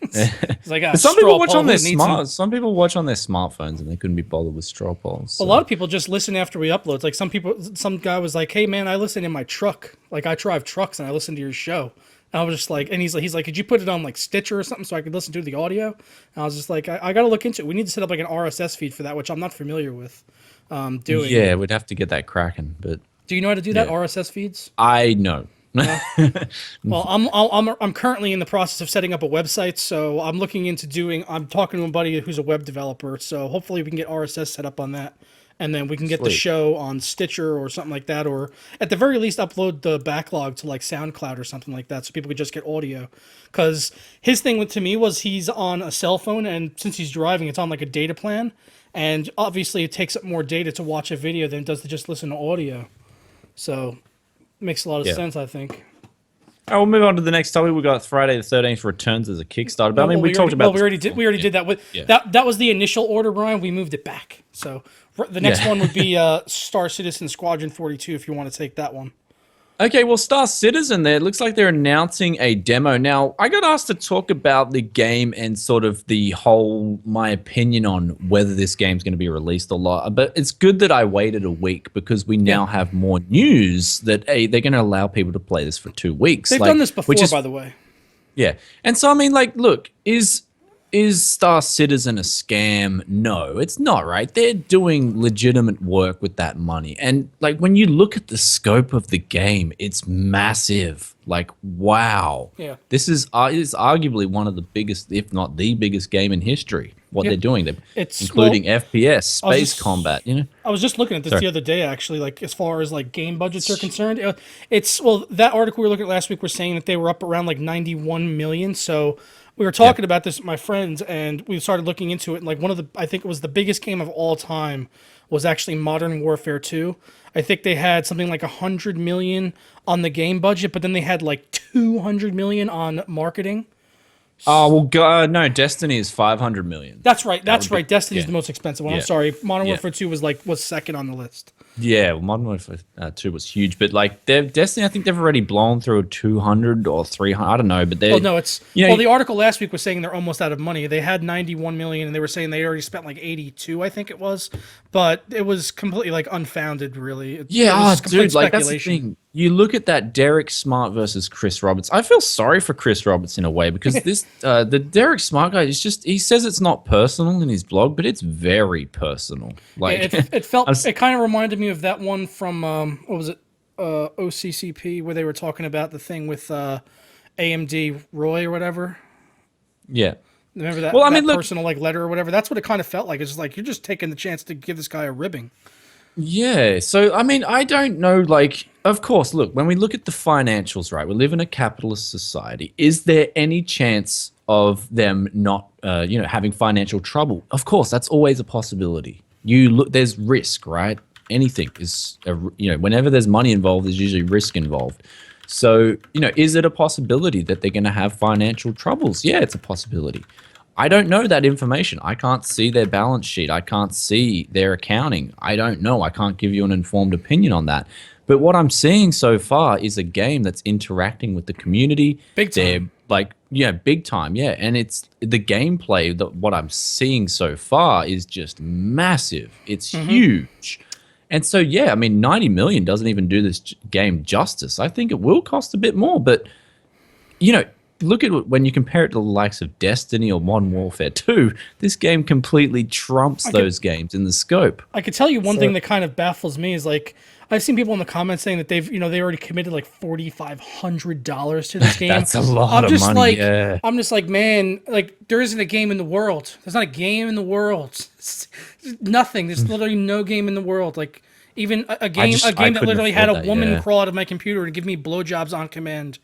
It's like some people watch on their Some people watch on their smartphones and they couldn't be bothered with straw polls. So. A lot of people just listen after we upload. It's like some guy was like, "Hey man, I listen in my truck. Like I drive trucks and I listen to your show." And I was just like, and he's like, "Could you put it on like Stitcher or something so I could listen to the audio?" And I was just like, I got to look into it. We need to set up like an RSS feed for that, which I'm not familiar with doing. Yeah, we'd have to get that cracking. But do you know how to do that? RSS feeds? I know. Well, I'm currently in the process of setting up a website, so I'm looking into I'm talking to a buddy who's a web developer, so hopefully we can get RSS set up on that, and then we can get the show on Stitcher or something like that, or at the very least upload the backlog to like SoundCloud or something like that, so people could just get audio. Because his thing to me was he's on a cell phone, and since he's driving, it's on like a data plan, and obviously it takes up more data to watch a video than it does to just listen to audio. So makes a lot of sense, I think. All right, we'll move on to the next topic. We got Friday the 13th returns as a Kickstarter. But I mean, we talked about. Well, we already did that. That was the initial order, Brian. We moved it back. So the next one would be Star Citizen Squadron 42. If you want to take that one. Okay, well, Star Citizen there, it looks like they're announcing a demo. Now, I got asked to talk about the game and sort of my opinion on whether this game's going to be released or not. But it's good that I waited a week because we now have more news that, hey, they're going to allow people to play this for 2 weeks. They've done this before, by the way. Yeah. And so, I mean, like, look, is Star Citizen a scam? No, it's not, right? They're doing legitimate work with that money. And like when you look at the scope of the game, it's massive. Like, wow. Yeah. This is arguably one of the biggest, if not the biggest game in history. What they're doing, including FPS, space combat, you know? I was just looking at this the other day, actually, like as far as like game budgets are concerned. That article we were looking at last week was saying that they were up around like 91 million. So we were talking about this with my friends, and we started looking into it. And like I think it was the biggest game of all time was actually Modern Warfare 2. I think they had something like 100 million on the game budget, but then they had like 200 million on marketing. Oh, well, no, Destiny is 500 million. That's right. Destiny is the most expensive one. I'm sorry. Modern Warfare 2 was second on the list. Yeah, well, Modern Warfare 2 was huge, but like Destiny, I think they've already blown through 200 or 300. I don't know, but they. Well, no, the article last week was saying they're almost out of money. They had 91 million, and they were saying they already spent like 82, I think it was, but it was completely like unfounded, really. It was dude, like that's the thing. You look at that Derek Smart versus Chris Roberts. I feel sorry for Chris Roberts in a way because the Derek Smart guy is he says it's not personal in his blog, but it's very personal. Like it kind of reminded me of that one from what was it, OCCP, where they were talking about the thing with AMD Roy or whatever. Yeah. Remember that? Well, I mean, personal like letter or whatever. That's what it kind of felt like. It's just like you're just taking the chance to give this guy a ribbing. Yeah, so I mean, I don't know, like, of course, look, when we look at the financials, right, we live in a capitalist society. Is there any chance of them not, having financial trouble? Of course, that's always a possibility. There's risk, right? Anything is, whenever there's money involved, there's usually risk involved. So, is it a possibility that they're going to have financial troubles? Yeah, it's a possibility. I don't know that information. I can't see their balance sheet. I can't see their accounting. I don't know. I can't give you an informed opinion on that. But what I'm seeing so far is a game that's interacting with the community. Big time. Big time, yeah. And it's the gameplay, what I'm seeing so far is just massive. It's huge. And so, yeah, I mean, 90 million doesn't even do this game justice. I think it will cost a bit more, but, look at when you compare it to the likes of Destiny or Modern Warfare 2, this game completely trumps those games in the scope. I could tell you one thing that kind of baffles me is like I've seen people in the comments saying that they already committed like $4,500 to this game. That's a lot of money. I'm just like, man, like there isn't a game in the world. There's not a game in the world. It's nothing. There's literally no game in the world. Like even a game that literally had a woman crawl out of my computer to give me blowjobs on command.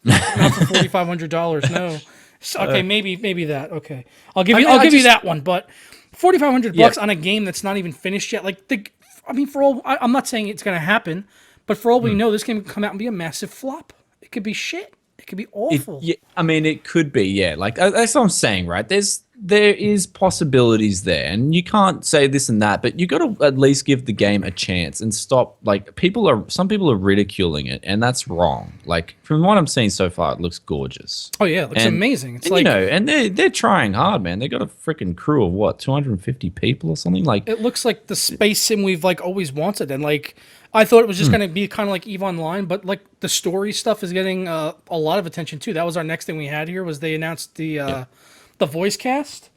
Not for $4,500. No. So, okay, maybe that. Okay, I'll give you that one. But $4,500 on a game that's not even finished yet. Like I'm not saying it's gonna happen, but for all we know, this game could come out and be a massive flop. It could be shit. It could be awful. Yeah, I mean, it could be, yeah. Like that's what I'm saying, right? There is possibilities there, and you can't say this and that, but you got to at least give the game a chance and stop. Like some people are ridiculing it, and that's wrong. Like from what I'm seeing so far, it looks gorgeous. Oh yeah, it looks amazing. It's and, like, and they're trying hard, man. They got a freaking crew of what, 250 people or something. Like it looks like the space sim we've like always wanted, and like I thought it was just going to be kind of like EVE Online, but like the story stuff is getting a lot of attention too. That was our next thing we had here. Was they announced the voice cast.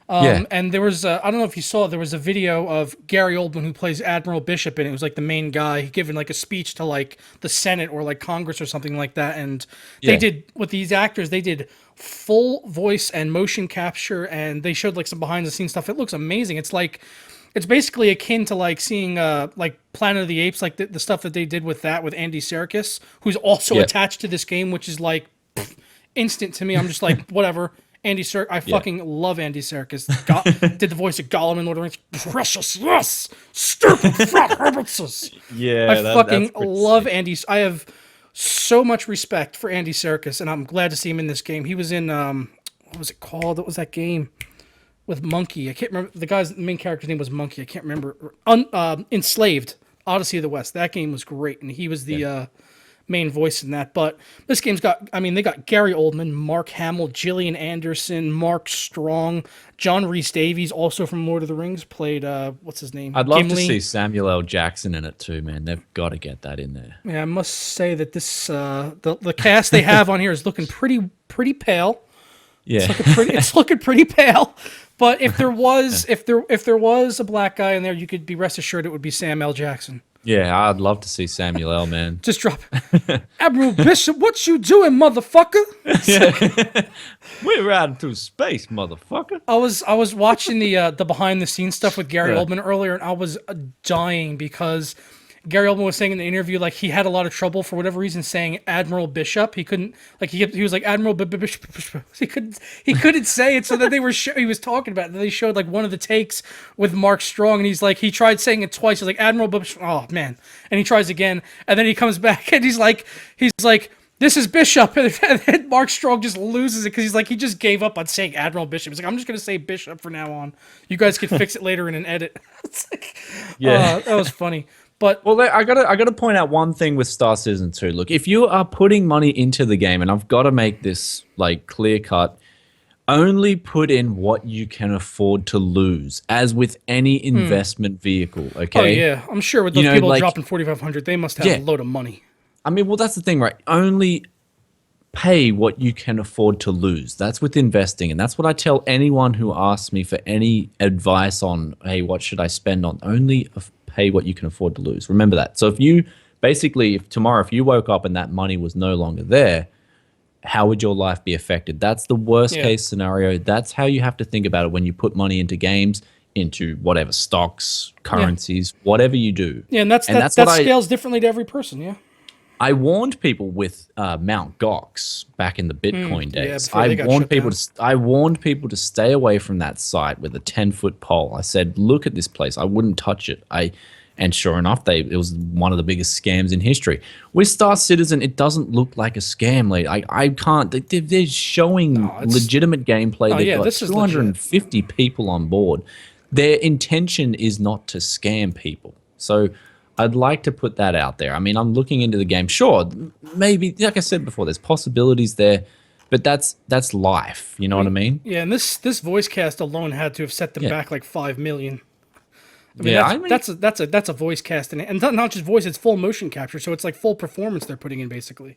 And there was, I don't know if you saw, there was a video of Gary Oldman who plays Admiral Bishop, and it was like the main guy giving like a speech to like the Senate or like Congress or something like that. And they did, with these actors, they did full voice and motion capture, and they showed like some behind the scenes stuff. It looks amazing. It's like, it's basically akin to like seeing like Planet of the Apes, like the stuff that they did with that with Andy Serkis, who's also attached to this game, which is like instant to me. I'm just like, whatever. Andy Serkis, I fucking love Andy Serkis. Did the voice of Gollum in Lord of the Rings. Precious, yes, stupid fat Herbertses. yeah, I fucking love Andy. I have so much respect for Andy Serkis, and I'm glad to see him in this game. He was in what was it called? What was that game with Monkey? I can't remember. The main character's name was Monkey. I can't remember. Enslaved, Odyssey of the West. That game was great, and he was the main voice in that. But this game's got, I mean, they got Gary Oldman, Mark Hamill, Gillian Anderson, Mark Strong, John Rhys Davies, also from Lord of the Rings, played what's his name? I'd love Gimli. to see Samuel L. Jackson in it too, man. They've got to get that in there. Yeah, I must say that this the cast they have on here is looking pretty pale. Yeah, It's looking pretty pale. But if there was if there was a black guy in there, you could be rest assured it would be Sam L. Jackson. yeah, I'd love to see Samuel L. Man. Just drop Admiral Bishop, what you doing, motherfucker? We're riding through space, motherfucker. I was watching the behind the scenes stuff with Gary Oldman earlier, and I was dying because Gary Oldman was saying in the interview like he had a lot of trouble for whatever reason saying Admiral Bishop. He couldn't, like, he was like Admiral Bishop. He couldn't say it. So then he was talking about it. They showed like one of the takes with Mark Strong, and he's like, he tried saying it twice. He's like Admiral Bishop. Oh man! And he tries again, and then he comes back and he's like, this is Bishop, and then Mark Strong just loses it because he's like, he just gave up on saying Admiral Bishop. He's like, I'm just gonna say Bishop from now on. You guys can fix it later in an edit. It's like, that was funny. But well, I gotta point out one thing with Star Citizen 2. Look, if you are putting money into the game, and I've got to make this like clear cut, only put in what you can afford to lose, as with any investment vehicle. Okay. Oh yeah, I'm sure with those people dropping 4,500, they must have a load of money. I mean, well, that's the thing, right? Only pay what you can afford to lose. That's with investing, and that's what I tell anyone who asks me for any advice on, hey, what should I spend on? Only pay what you can afford to lose. Remember that. So if you basically, if tomorrow, if you woke up and that money was no longer there, how would your life be affected? That's the worst case scenario. That's how you have to think about it when you put money into games, into whatever stocks, currencies, whatever you do. Yeah, and that scales differently to every person. Yeah. I warned people with Mt. Gox back in the Bitcoin days. I warned people to stay away from that site with a 10-foot pole. I said, look at this place. I wouldn't touch it. And sure enough, it was one of the biggest scams in history. With Star Citizen, it doesn't look like a scam. Like, I can't. They're showing legitimate gameplay. They've got 250 people on board. Their intention is not to scam people. So I'd like to put that out there. I mean, I'm looking into the game. Sure, maybe, like I said before, there's possibilities there, but that's life. You know what I mean? Yeah, and this voice cast alone had to have set them back like $5 million. I mean, that's a voice cast, and not just voice; it's full motion capture. So it's like full performance they're putting in, basically.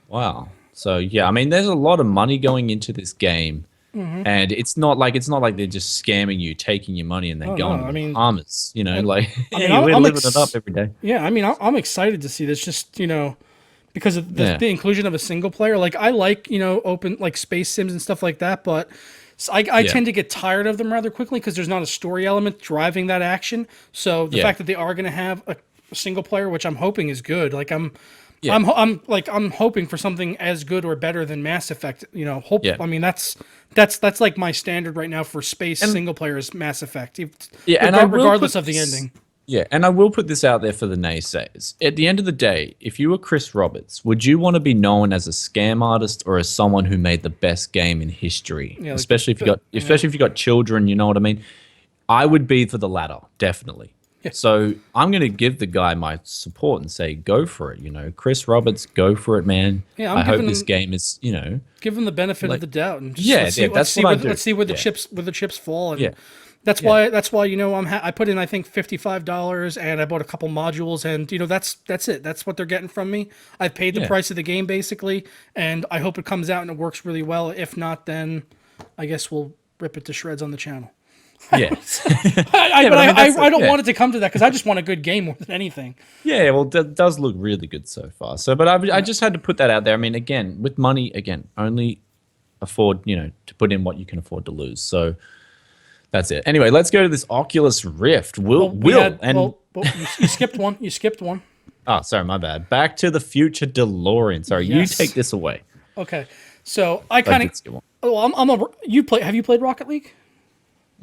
Wow. So yeah, I mean, there's a lot of money going into this game. And it's not like they're just scamming you, taking your money, and then going to the Bahamas. You know, we're living it up every day. Yeah, I mean, I'm excited to see this. Just because of the inclusion of a single player. Like I like open like space sims and stuff like that, but I tend to get tired of them rather quickly because there's not a story element driving that action. So the fact that they are going to have a single player, which I'm hoping is good. Like I'm hoping for something as good or better than Mass Effect. I mean, that's like my standard right now for space single player is Mass Effect. And regardless of the ending. Yeah, and I will put this out there for the naysayers. At the end of the day, if you were Chris Roberts, would you want to be known as a scam artist or as someone who made the best game in history? Yeah, like especially if you got children, you know what I mean? I would be for the latter, definitely. Yeah. So I'm going to give the guy my support and say, go for it. You know, Chris Roberts, go for it, man. Yeah, I hope this game is, you know, give him the benefit of the doubt, and just let's see where the chips fall. And Yeah. that's why you know I put in I think $55 and I bought a couple modules, and you know that's it. That's what they're getting from me. I've paid the price of the game basically, and I hope it comes out and it works really well. If not, then I guess we'll rip it to shreds on the channel. Yeah. I don't want it to come to that because I just want a good game more than anything. Yeah, well, that does look really good so far. So, but I just had to put that out there. I mean, again, with money, only afford, you know, to put in what you can afford to lose. So that's it. Anyway, let's go to this Oculus Rift. You skipped one. You skipped one. Oh, sorry, my bad. Back to the Future DeLorean. Sorry, you take this away. Okay, so I kind of. Well, have you played Rocket League?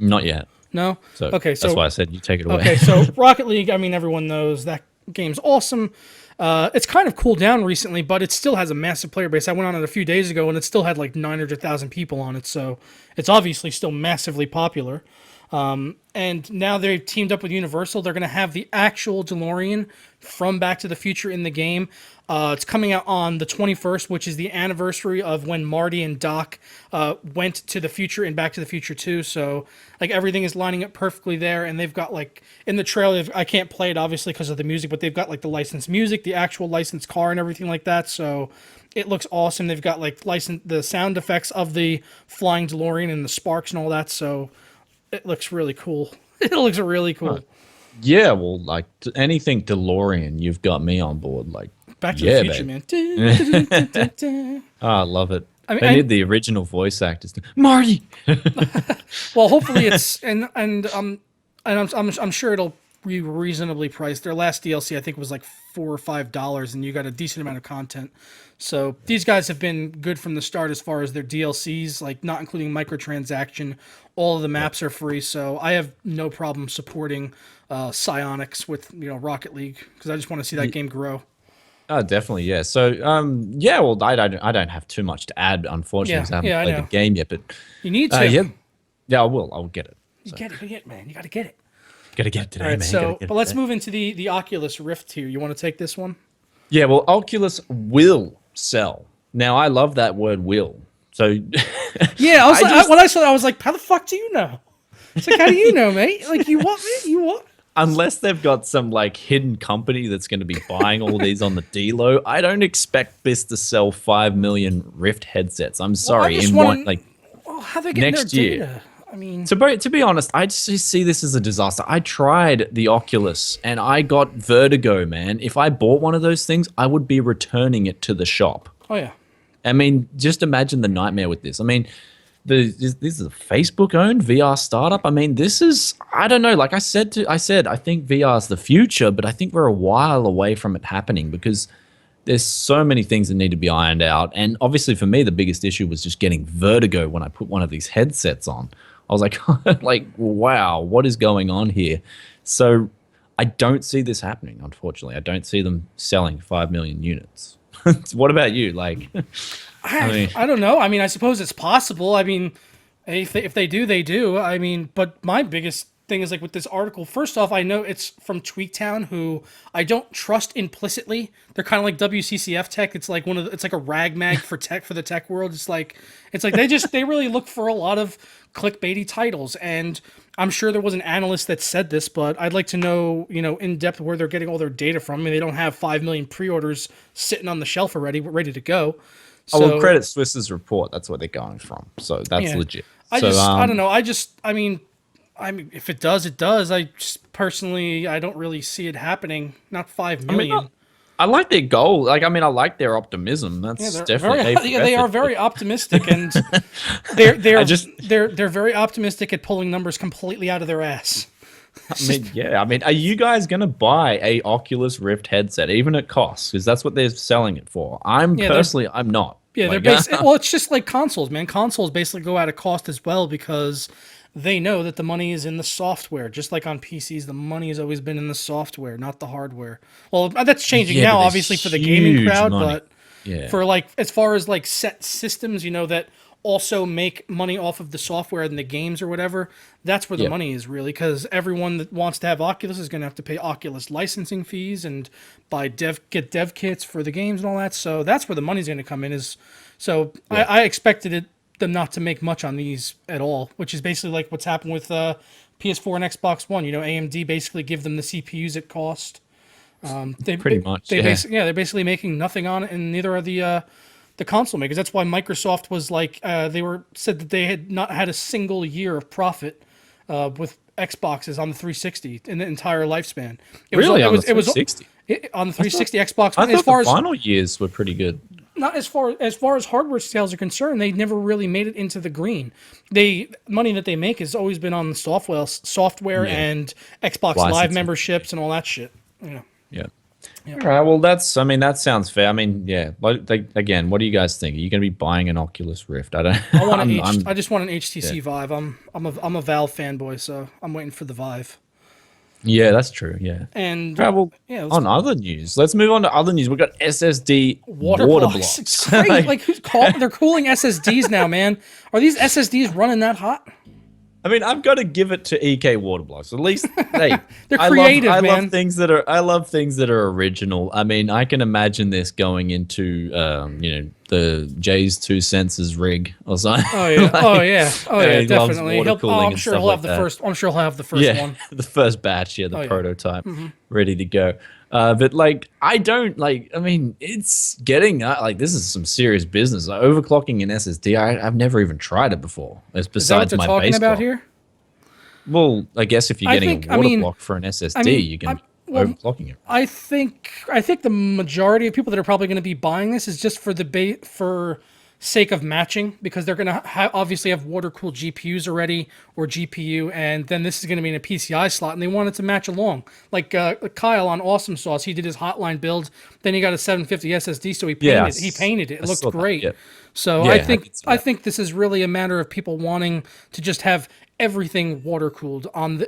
Not yet. No? So okay, so that's why I said you take it away. Okay, so Rocket League, I mean, everyone knows that game's awesome. It's kind of cooled down recently, but it still has a massive player base. I went on it a few days ago, and it still had like 900,000 people on it, so it's obviously still massively popular. And now they've teamed up with Universal. They're going to have the actual DeLorean from Back to the Future in the game. It's coming out on the 21st, which is the anniversary of when Marty and Doc went to the future in Back to the Future 2. So, like, everything is lining up perfectly there. And they've got, like, in the trailer, I can't play it, obviously, because of the music, but they've got, like, the licensed music, the actual licensed car, and everything like that. So, it looks awesome. They've got, like, the sound effects of the flying DeLorean and the sparks and all that. So, it looks really cool. It looks really cool. Huh. Yeah, well, like, anything DeLorean, you've got me on board. Like, Back to the Future, man. I love it. They need the original voice actors. Marty. Well, hopefully it's and I'm sure it'll be reasonably priced. Their last DLC I think was like $4 or $5, and you got a decent amount of content. So these guys have been good from the start as far as their DLCs, like not including microtransaction. All of the maps are free, so I have no problem supporting Psionics with Rocket League because I just want to see that game grow. Oh, definitely, yeah. So, yeah. Well, I don't have too much to add, unfortunately. Because I haven't played the game yet, but you need to. Yeah, I will. I'll get it. So. You get it, man. You got to get it. Got to get it today, all right, man. So, but let's move into the Oculus Rift here. You want to take this one? Yeah. Well, Oculus will sell. Now, I love that word "will." So, yeah, I was when I saw that, I was like, "How the fuck do you know?" It's like, "How do you know, mate? Like, you what, mate? You what?" Unless they've got some like hidden company that's going to be buying all these on the D-Lo, I don't expect this to sell 5 million Rift headsets. I'm sorry. How they get next their year. data? I mean, to be honest, I just see this as a disaster. I tried the Oculus and I got vertigo, man. If I bought one of those things, I would be returning it to the shop. Oh yeah. I mean, just imagine the nightmare with this. I mean, this is a Facebook-owned VR startup. I mean, this is, I don't know. Like I said, I think VR is the future, but I think we're a while away from it happening because there's so many things that need to be ironed out. And obviously, for me, the biggest issue was just getting vertigo when I put one of these headsets on. I was like, wow, what is going on here? So I don't see this happening. Unfortunately, I don't see them selling 5 million units. What about you? Like. I don't know. I mean, I suppose it's possible. I mean, if they do, they do. I mean, but my biggest thing is like with this article. First off, I know it's from Tweaktown, who I don't trust implicitly. They're kind of like WCCF Tech. It's like it's like a rag mag for the tech world. It's like they really look for a lot of clickbaity titles. And I'm sure there was an analyst that said this, but I'd like to know, in depth where they're getting all their data from. I mean, they don't have 5 million pre-orders sitting on the shelf already, ready to go. So, well, Credit Suisse's report, that's where they're going from. So that's legit. I don't know. I mean, if it does, it does. I just personally, I don't really see it happening. Not 5 million. I like their goal. Like, I mean, I like their optimism. That's definitely. They are very optimistic, and they're very optimistic at pulling numbers completely out of their ass. I mean, yeah. I mean, are you guys going to buy a Oculus Rift headset, even at cost? Because that's what they're selling it for. I'm not. Yeah, well, it's just like consoles, man. Consoles basically go out of cost as well because they know that the money is in the software. Just like on PCs, the money has always been in the software, not the hardware. Well, that's changing now, but there's obviously, for the gaming huge crowd, money. but Yeah. for like, as far as like set systems, that also make money off of the software and the games or whatever, that's where the Yep. money is really, because everyone that wants to have Oculus is going to have to pay Oculus licensing fees and get dev kits for the games and all that. So that's where the money's going to come in. I expected them not to make much on these at all, which is basically like what's happened with PS4 and Xbox One. AMD basically give them the CPUs at cost. Pretty much. They're basically making nothing on it, and neither are the console makers. That's why Microsoft was like, said that they had not had a single year of profit with Xboxes on the 360 in the entire lifespan. On the 360? On the 360 Xbox. I As thought far the as final years were pretty good. not as far as hardware sales are concerned, they never really made it into the green. Money that they make has always been on the software and Xbox Live memberships and all that shit. Yeah. All right. Well, that sounds fair. I mean, yeah. Again, what do you guys think? Are you going to be buying an Oculus Rift? I don't. I just want an HTC Vive. I'm a Valve fanboy, so I'm waiting for the Vive. Yeah, that's true. Yeah. And on other news, let's move on to other news. We've got SSD water blocks. It's crazy. They're cooling SSDs now, man. Are these SSDs running that hot? I mean, I've got to give it to EK water blocks. At least, hey, they're creative, man. I love things that are original. I mean, I can imagine this going into, the Jay's 2 Senses rig or something. Oh yeah, definitely. I'm sure he'll have the first. I'm sure he'll have the first one. The first batch, the prototype, ready to go. But I don't like. I mean, it's getting this is some serious business. Overclocking an SSD, I've never even tried it before. Besides is that what they're my talking base about clock. here? Well, I guess if you're getting a water block for an SSD, you can overclocking it. I think the majority of people that are probably going to be buying this is just for sake of matching, because they're going to obviously have water-cooled GPUs already, or GPU, and then this is going to be in a PCI slot, and they want it to match along. Like Kyle on Awesome Sauce, he did his Hotline build, then he got a 750 SSD, so he painted it. It looked great. So I think this is really a matter of people wanting to just have everything water cooled on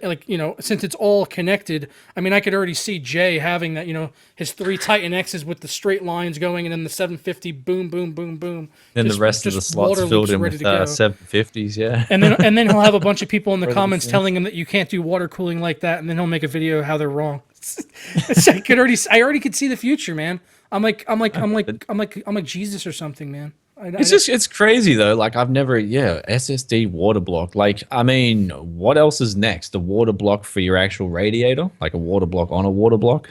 since it's all connected. I mean, I could already see Jay having that, his 3 Titan X's with the straight lines going, and then the 750 boom, boom, boom, boom. Then the rest of the slots filled in with 750s, yeah. And then he'll have a bunch of people in the comments telling him that you can't do water cooling like that, and then he'll make a video how they're wrong. I already could see the future, man. I'm like Jesus or something, man. It's crazy though. Like I've never, SSD water block. Like, I mean, what else is next? A water block for your actual radiator? Like a water block on a water block?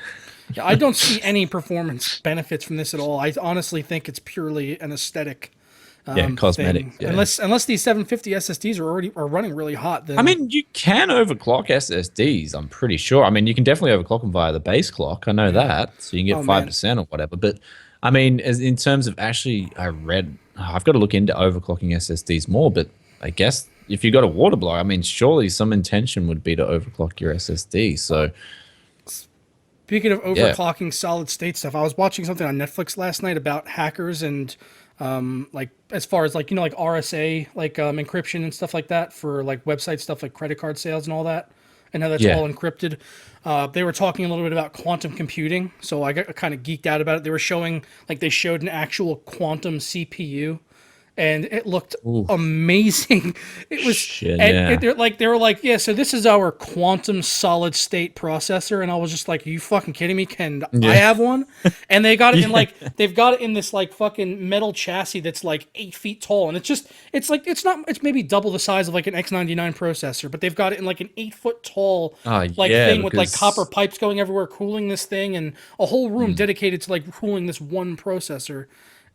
Yeah, I don't see any performance benefits from this at all. I honestly think it's purely an aesthetic. Cosmetic. Yeah. Unless these 750 SSDs are running really hot. Then I mean, you can overclock SSDs. I'm pretty sure. I mean, you can definitely overclock them via the base clock. I know that, so you can get 5% or whatever. But I mean, in terms of actually, I've got to look into overclocking SSDs more, but I guess if you got a water block, I mean, surely some intention would be to overclock your SSD. So, speaking of overclocking solid state stuff, I was watching something on Netflix last night about hackers and as far as like RSA, encryption and stuff like that for like website stuff like credit card sales and all that, and how that's all encrypted. They were talking a little bit about quantum computing, so I got kind of geeked out about it. They were showing, they showed an actual quantum CPU, and it looked amazing. It was, they were like, yeah, so this is our quantum solid state processor, and I was just like, are you fucking kidding me? Can I have one? And they got it in they've got it in this fucking metal chassis that's 8 feet tall, and it's maybe double the size of an X99 processor, but they've got it in an 8 foot tall thing with copper pipes going everywhere, cooling this thing, and a whole room dedicated to cooling this one processor.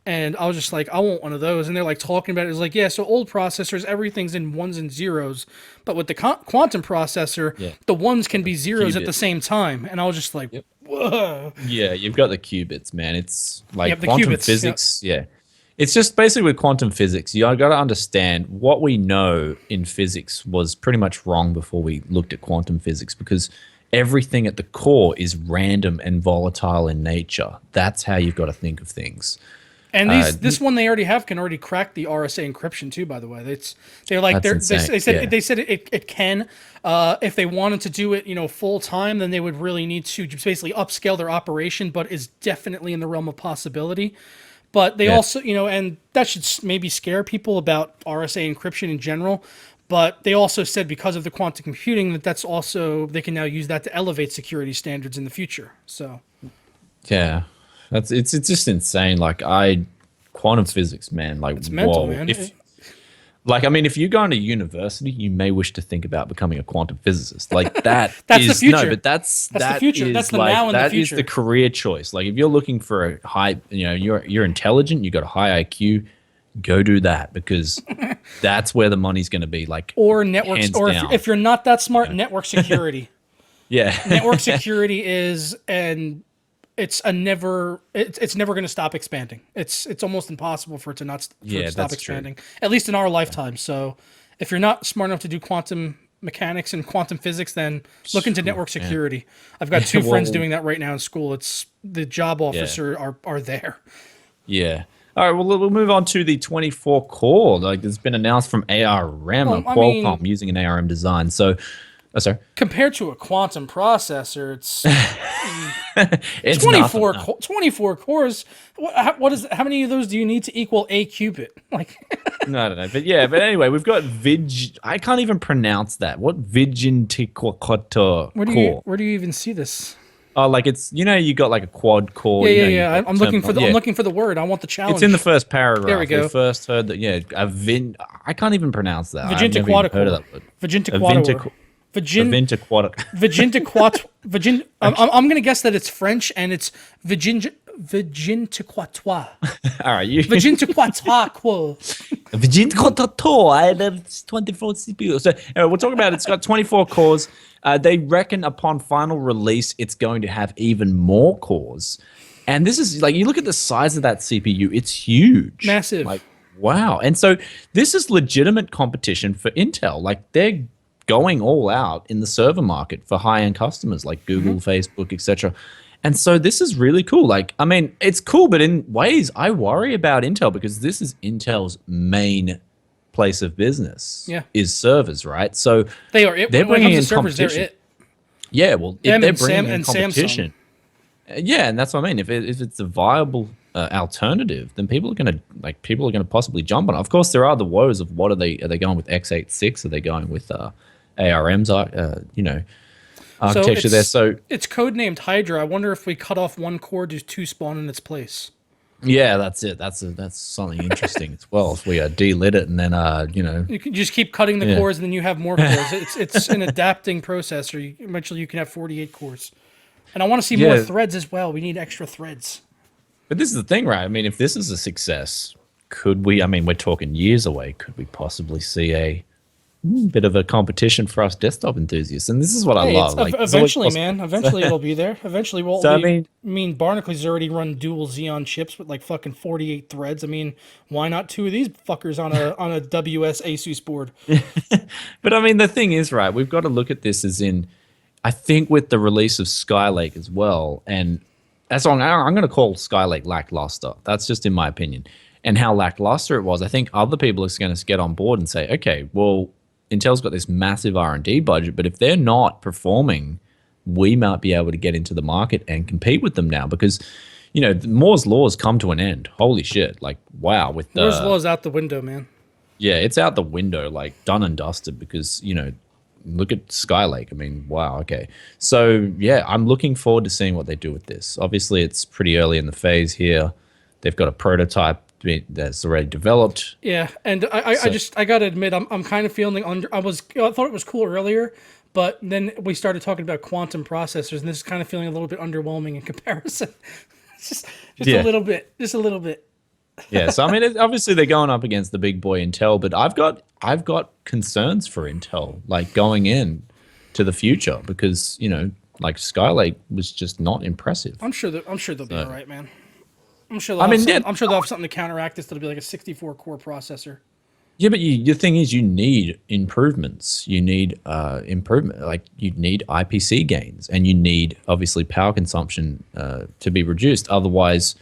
And I was just like, I want one of those. And they're talking about it. It's like, yeah, so old processors, everything's in ones and zeros. But with the quantum processor, the ones can be zeros at the same time. And I was just like, whoa. Yeah, you've got the qubits, man. It's quantum physics. Yeah. It's just basically with quantum physics, you got to understand what we know in physics was pretty much wrong before we looked at quantum physics, because everything at the core is random and volatile in nature. That's how you've got to think of things. And this one they already have can already crack the RSA encryption too. By the way, they said it can. If they wanted to do it, full time, then they would really need to just basically upscale their operation. But is definitely in the realm of possibility. But they also, and that should maybe scare people about RSA encryption in general. But they also said because of the quantum computing that's also they can now use that to elevate security standards in the future. So. Yeah. It's just insane. Like quantum physics, man. Like it's mental, man. If you go into university, you may wish to think about becoming a quantum physicist. Like that. That's the future. No, but that's the future. That's the now and the future. That is the career choice. Like if you're looking for a high, you're intelligent, you got a high IQ, go do that because that's where the money's going to be. Like or networks, or if you're not that smart, network security. Yeah, network security is it's never going to stop expanding. It's almost impossible for it to stop expanding. True. At least in our lifetime. So if you're not smart enough to do quantum mechanics and quantum physics, then look into network security. Yeah. I've got two friends doing that right now in school. It's the job officer are there. Yeah. All right, well, we'll move on to the 24 core. Like, it's been announced from ARM, Qualcomm using an ARM design. So, sorry. Compared to a quantum processor, it's it's 24 cores. What is? How many of those do you need to equal a qubit? Like, no, I don't know. But anyway, we've got I can't even pronounce that. What Vigintiquator core? Where do you even see this? Oh, like it's you got like a quad core. Yeah. I'm looking for the word. I want the challenge. It's in the first paragraph. There we go. We first heard that. Yeah, I can't even pronounce that. Vigintiquator. I'm going to guess that it's French and it's Vigintiquatoire. All right, Vigintiquatoire. Vigintiquatoire. That's 24 CPU. So we'll talk about it. It's got 24 cores. They reckon upon final release, it's going to have even more cores. And this is like, you look at the size of that CPU, it's huge. Massive. Like, wow. And so this is legitimate competition for Intel. Like, they're going all out in the server market for high-end customers like Google, Facebook, etc. And so this is really cool. Like, I mean, it's cool, but in ways I worry about Intel because this is Intel's main place of business. Is servers, right? So they are. They're bringing in servers. They're it. Yeah, well, if they're bringing in Samsung. competition, yeah, and that's what I mean. If it's a viable alternative, then people are going to possibly jump on it. Of course, there are the woes of what are they going with x86? Are they going with ARM's architecture there? So it's codenamed Hydra. I wonder if we cut off one core, do two spawn in its place. Yeah, that's it. That's something interesting as well. If we delit it and then you can just keep cutting the cores and then you have more cores. It's an adapting processor. Eventually, you can have 48 cores. And I want to see more threads as well. We need extra threads. But this is the thing, right? I mean, if this is a success, could we? I mean, we're talking years away. Could we possibly see a bit of a competition for us desktop enthusiasts? And this is what I love. Like, eventually, man. Eventually, it'll be there. Eventually, Barnacules already run dual Xeon chips with like fucking 48 threads. I mean, why not two of these fuckers on a WS Asus board? But I mean, the thing is, right? We've got to look at this as in, I think with the release of Skylake as well, and that's all I'm going to call Skylake lackluster. That's just in my opinion. And how lackluster it was, I think other people are going to get on board and say, okay, well, Intel's got this massive R&D budget, but if they're not performing, we might be able to get into the market and compete with them now because, Moore's Law's come to an end. Holy shit. Like, wow. Moore's Law's out the window, man. Yeah, it's out the window, like done and dusted because, look at Skylake. I mean, wow, okay. So, yeah, I'm looking forward to seeing what they do with this. Obviously, it's pretty early in the phase here. They've got a prototype that's already developed. Yeah, and I got to admit, I'm kind of feeling I thought it was cool earlier, but then we started talking about quantum processors, and this is kind of feeling a little bit underwhelming in comparison. just a little bit. Yeah, so I mean, obviously they're going up against the big boy Intel, but I've got concerns for Intel, like going in to the future, because like Skylake was just not impressive. I'm sure they'll be all right, man. I'm sure they'll have something to counteract this. That'll be like a 64 core processor. Yeah, but the thing is, you need improvements. You need improvement. Like you need IPC gains, and you need obviously power consumption to be reduced. Otherwise,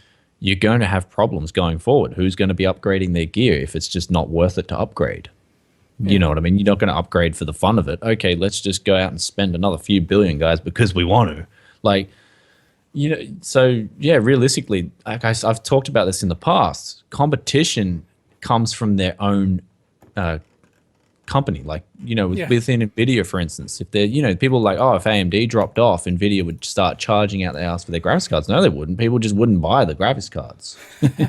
you're going to have problems going forward. Who's going to be upgrading their gear if it's just not worth it to upgrade? You know what I mean? You're not going to upgrade for the fun of it. Okay, let's just go out and spend another few billion, guys, because we want to. Like, you know, so yeah, realistically, like I've talked about this in the past, competition comes from their own company. Like, you know, within Nvidia, for instance, if they're, you know, people are like, oh, if AMD dropped off, Nvidia would start charging out the house for their graphics cards. No, they wouldn't. People just wouldn't buy the graphics cards.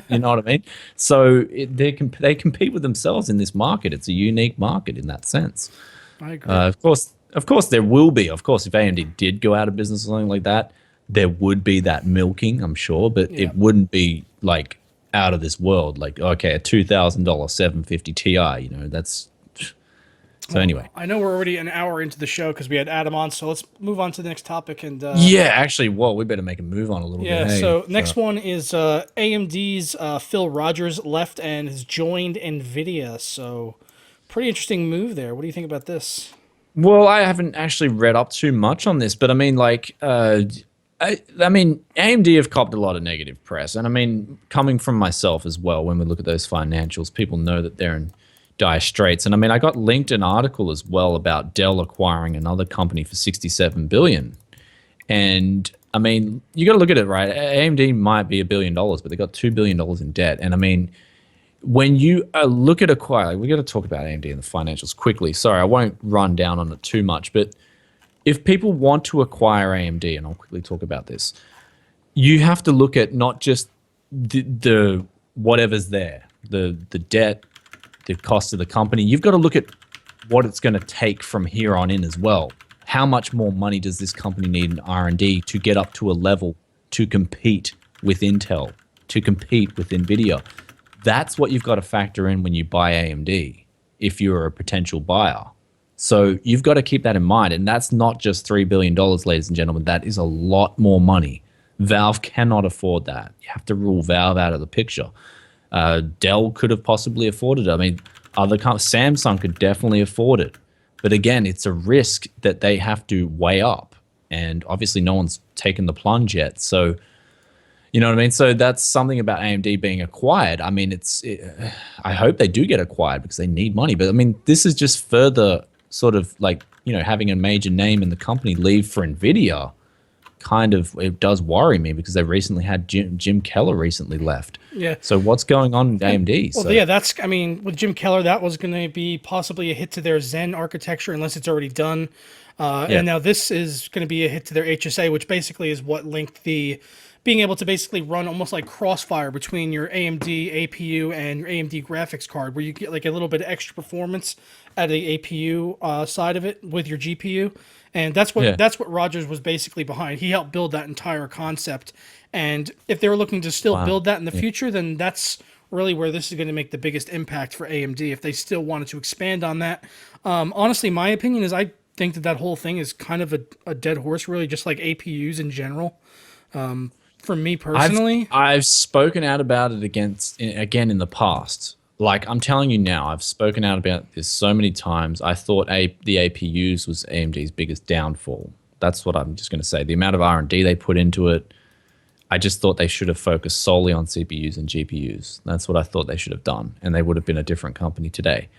You know what I mean? So they compete with themselves in this market. It's a unique market in that sense. I agree. Of course, there will be. Of course, if AMD did go out of business or something like that, there would be that milking, I'm sure, but it wouldn't be like out of this world. Like, okay, a $2,000 750 Ti, you know, that's. So anyway, I know we're already an hour into the show because we had Adam on, so let's move on to the next topic. And yeah, actually, well, we better make a move on a little bit. Yeah, Hey, so next one is AMD's Phil Rogers left and has joined Nvidia. So pretty interesting move there. What do you think about this? Well, I haven't actually read up too much on this, but I mean, like, I mean, AMD have copped a lot of negative press, and I mean, coming from myself as well, when we look at those financials, people know that they're in dire straits. And I mean, I got linked an article as well about Dell acquiring another company for $67 billion. And I mean, you got to look at it, right? AMD might be $1 billion, but they got $2 billion in debt. And I mean, when you look at acquire, we got to talk about AMD and the financials quickly. Sorry, I won't run down on it too much, but if people want to acquire AMD, and I'll quickly talk about this, you have to look at not just the whatever's there, the debt, the cost of the company. You've got to look at what it's going to take from here on in as well. How much more money does this company need in R&D to get up to a level to compete with Intel, to compete with Nvidia? That's what you've got to factor in when you buy AMD if you're a potential buyer. So you've got to keep that in mind. And that's not just $3 billion, ladies and gentlemen. That is a lot more money. Valve cannot afford that. You have to rule Valve out of the picture. Dell could have possibly afforded it. I mean, other Samsung could definitely afford it. But again, it's a risk that they have to weigh up. And obviously no one's taken the plunge yet. So, you know what I mean? So that's something about AMD being acquired. I mean, I hope they do get acquired because they need money. But I mean, this is just further sort of like, you know, having a major name in the company leave for Nvidia. Kind of, it does worry me because they recently had Jim Keller recently left. Yeah. So what's going on in AMD? Well, yeah, that's, I mean, with Jim Keller, that was going to be possibly a hit to their Zen architecture unless it's already done. And now this is going to be a hit to their HSA, which basically is what linked the being able to basically run almost like crossfire between your AMD APU and your AMD graphics card, where you get like a little bit of extra performance at the APU side of it with your GPU. And that's what Rogers was basically behind. He helped build that entire concept. And if they were looking to still build that in the future, then that's really where this is going to make the biggest impact for AMD if they still wanted to expand on that. Honestly, my opinion is I think that whole thing is kind of a dead horse, really, just like APUs in general. For me personally, I've spoken out about it again in the past. Like, I'm telling you now, I've spoken out about this so many times. I thought the APUs was AMD's biggest downfall. That's what I'm just going to say. The amount of R&D they put into it, I just thought they should have focused solely on CPUs and GPUs. That's what I thought they should have done, and they would have been a different company today.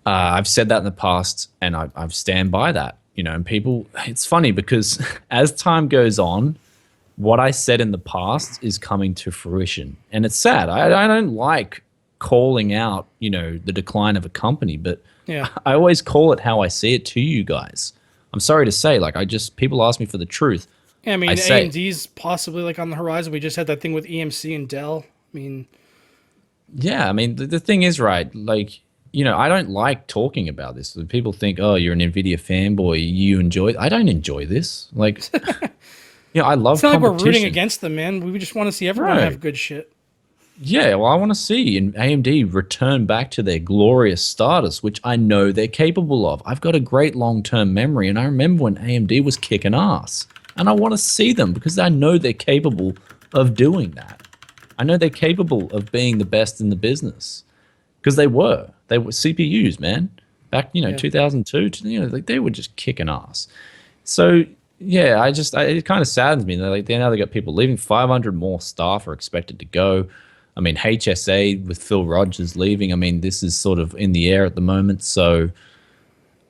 I've said that in the past, and I've stand by that. You know, and people, it's funny because as time goes on, what I said in the past is coming to fruition, and it's sad. I don't like calling out, you know, the decline of a company, but I always call it how I see it to you guys. I'm sorry to say, like, people ask me for the truth. Yeah, I mean, AMD's possibly like on the horizon. We just had that thing with EMC and Dell. I mean, yeah, I mean, the thing is, right, like, you know, I don't like talking about this. People think, oh, you're an Nvidia fanboy, you enjoy it. I don't enjoy this. Like, you know, I love it's not competition. like we're rooting against them, man. We just want to see everyone have good shit. Yeah, well, I want to see AMD return back to their glorious status, which I know they're capable of. I've got a great long-term memory, and I remember when AMD was kicking ass. And I want to see them because I know they're capable of doing that. I know they're capable of being the best in the business because they were. They were CPUs, man. Back, 2002, like, they were just kicking ass. So yeah, it kind of saddens me. Like now they got people leaving. 500 more staff are expected to go. I mean, HSA with Phil Rogers leaving. I mean, this is sort of in the air at the moment. So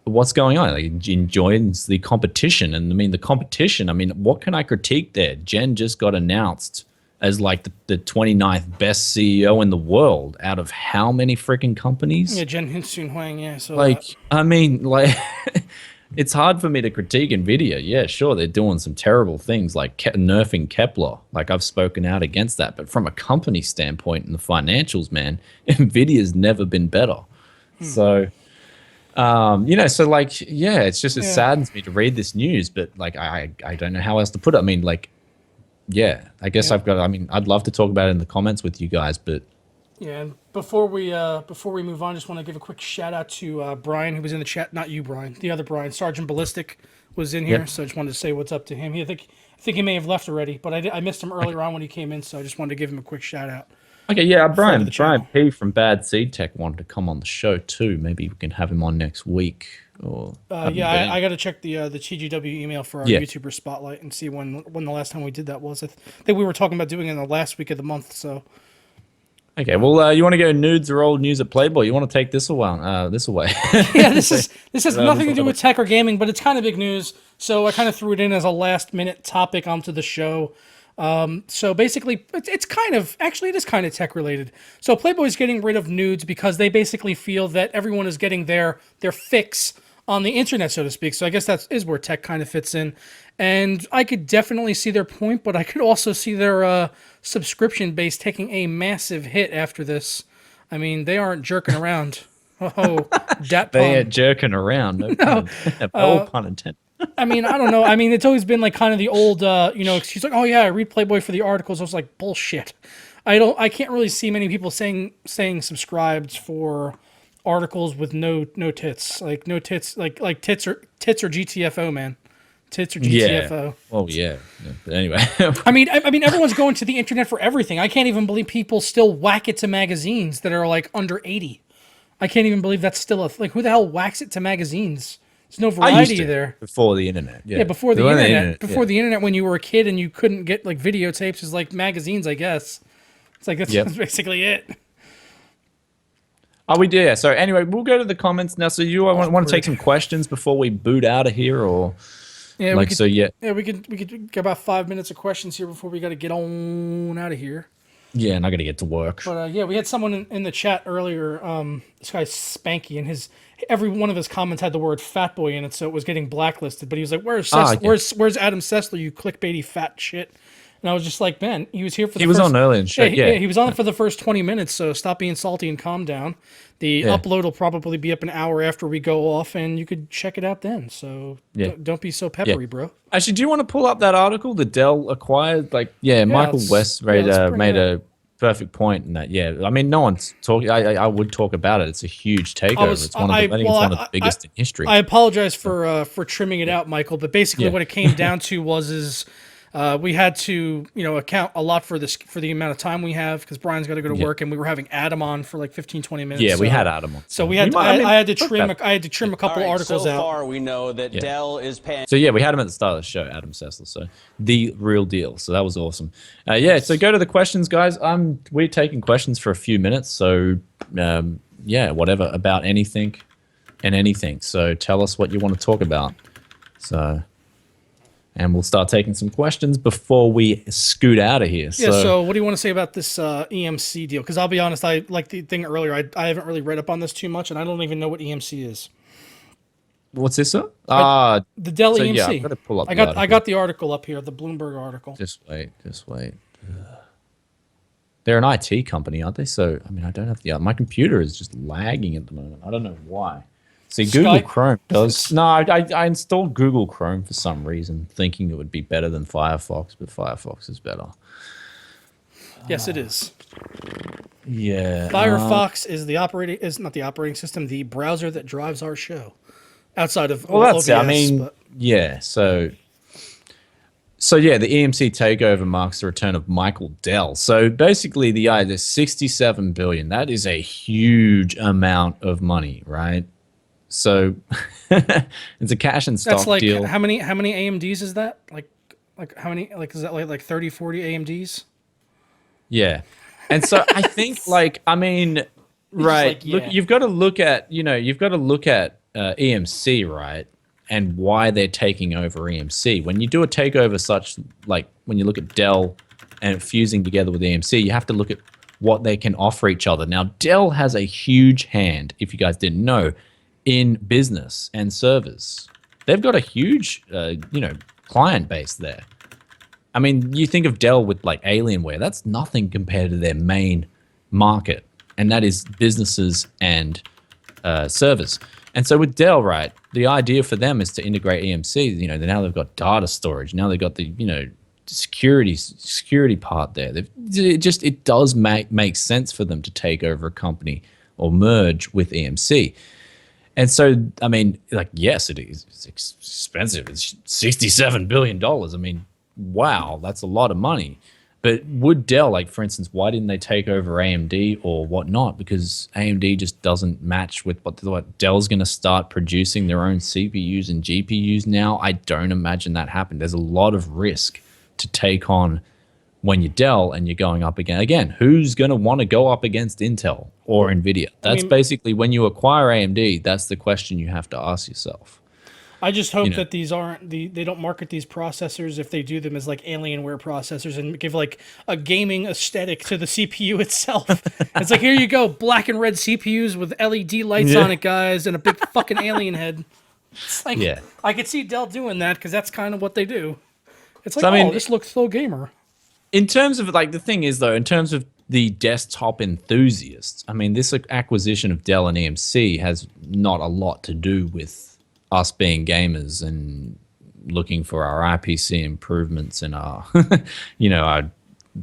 what's going on? Like, enjoying the competition. And I mean, the competition, I mean, what can I critique there? Jen just got announced as like the 29th best CEO in the world out of how many freaking companies? Yeah, Jen Soon Huang, yeah. So like, I mean, like, it's hard for me to critique Nvidia. Yeah, sure, they're doing some terrible things like nerfing Kepler. Like, I've spoken out against that. But from a company standpoint and the financials, man, Nvidia's never been better. So, you know, so like, yeah, it's just, it saddens me to read this news, but like, I don't know how else to put it. I mean, like, yeah, I guess I've got, I mean, I'd love to talk about it in the comments with you guys, but. Yeah, and before we move on, I just want to give a quick shout out to Brian, who was in the chat. Not you, Brian, the other Brian, Sergeant Ballistic, was in here. So I just wanted to say what's up to him. I think he may have left already, but I missed him earlier on when he came in, so I just wanted to give him a quick shout out. Okay, yeah, Brian P from Bad Seed Tech wanted to come on the show too. Maybe we can have him on next week. Or yeah, I got to check the TGW email for our YouTuber spotlight and see when the last time we did that was. I think we were talking about doing it in the last week of the month. So. Okay, well, you want to go nudes or old news at Playboy? You want to take this away? Yeah, this has nothing to do with tech or gaming, but it's kind of big news. So I kind of threw it in as a last minute topic onto the show. So basically, it's kind of, actually it is kind of tech related. So Playboy's getting rid of nudes because they basically feel that everyone is getting their fix on the internet, so to speak. So I guess that is where tech kind of fits in. And I could definitely see their point, but I could also see their subscription base taking a massive hit after this. I mean, they aren't jerking around. Oh, that pun. They are jerking around. No. Pun intended. I mean, I don't know. I mean, it's always been like kind of the old, excuse, like, oh yeah, I read Playboy for the articles. I was like, bullshit. I can't really see many people saying subscribed for articles with no tits, like no tits, like tits or GTFO, man. Tits or GTFO. Yeah. Oh yeah. But anyway. I mean, everyone's going to the internet for everything. I can't even believe people still whack it to magazines that are like under 80. I can't even believe that's still like, who the hell whacks it to magazines? There's no variety there. Before the internet. Yeah, before the internet. Before the internet, when you were a kid and you couldn't get like videotapes, is like magazines, I guess. It's like that's basically it. Oh, we did. Yeah. So anyway, we'll go to the comments now. So you want to take some questions before we boot out of here, or yeah, we could get about 5 minutes of questions here before we got to get on out of here. Yeah, and I got to get to work. But yeah, we had someone in the chat earlier. This guy's Spanky, and every one of his comments had the word "fat boy" in it, so it was getting blacklisted. But he was like, "Where's Adam Sessler? You clickbaity fat shit." And I was just like, "Man, he was here for." He was on early and shit. Yeah, he was on for the first 20 minutes. So stop being salty and calm down. The upload will probably be up an hour after we go off, and you could check it out then. So don't be so peppery, bro. Actually, do you want to pull up that article that Dell acquired? Like, Michael West made a perfect point in that. Yeah, I mean, no one's talking. I would talk about it. It's a huge takeover. It's one of the biggest in history. I apologize for trimming it out, Michael. But basically, what it came down to was we had to account a lot for the amount of time we have, because Brian's got to go to work, and we were having Adam on for like 15-20 minutes. Yeah, we had Adam on. So I had to trim a couple articles out. So far, we know that Dell is paying. So yeah, we had him at the start of the show, Adam Sessler. So the real deal. So that was awesome. So go to the questions, guys. We're taking questions for a few minutes. So whatever, about anything and anything. So tell us what you want to talk about. And we'll start taking some questions before we scoot out of here. Yeah, so what do you want to say about this EMC deal? Because I'll be honest, I like the thing earlier, I haven't really read up on this too much, and I don't even know what EMC is. What's this, sir? The Dell EMC. Yeah, I've got to pull up I got the article up here, the Bloomberg article. Just wait. They're an IT company, aren't they? So, I mean, I don't have my computer is just lagging at the moment. I don't know why. See, Google Chrome does. No, I installed Google Chrome for some reason, thinking it would be better than Firefox, but Firefox is better. Yes, it is. Yeah. Firefox is not the operating system, the browser that drives our show. Outside of that's OBS, it. I mean, yeah. So yeah, the EMC takeover marks the return of Michael Dell. So basically, the $67 billion. That is a huge amount of money, right? So it's a cash and stock That's like deal. how many AMDs is that? Like how many? Like is that like 30, 40 AMDs? Yeah. And so I think like, I mean, right. like, yeah. Look, you've got to look at, EMC, right? And why they're taking over EMC. When you do a takeover such, like when you look at Dell and fusing together with EMC, you have to look at what they can offer each other. Now, Dell has a huge hand, if you guys didn't know, in business and servers. They've got a huge, client base there. I mean, you think of Dell with like Alienware, that's nothing compared to their main market, and that is businesses and servers. And so with Dell, right, the idea for them is to integrate EMC. Now they've got data storage. Now they've got the security part there. It does make sense for them to take over a company or merge with EMC. And so, I mean, like, yes, it is. It's expensive. It's $67 billion. I mean, wow, that's a lot of money. But would Dell, like, for instance, why didn't they take over AMD or whatnot? Because AMD just doesn't match with what Dell's going to start producing their own CPUs and GPUs now. I don't imagine that happened. There's a lot of risk to take on when you're Dell and you're going up again, who's going to want to go up against Intel or Nvidia? That's basically when you acquire AMD, that's the question you have to ask yourself. I just hope that these aren't they don't market these processors, if they do them, as like Alienware processors and give like a gaming aesthetic to the CPU itself. It's like, here you go, black and red CPUs with LED lights on it, guys, and a big fucking alien head. It's like, I could see Dell doing that because that's kind of what they do. It's like, this looks so gamer. In terms of, like, the thing is, though, in terms of the desktop enthusiasts, I mean, this acquisition of Dell and EMC has not a lot to do with us being gamers and looking for our IPC improvements and our, our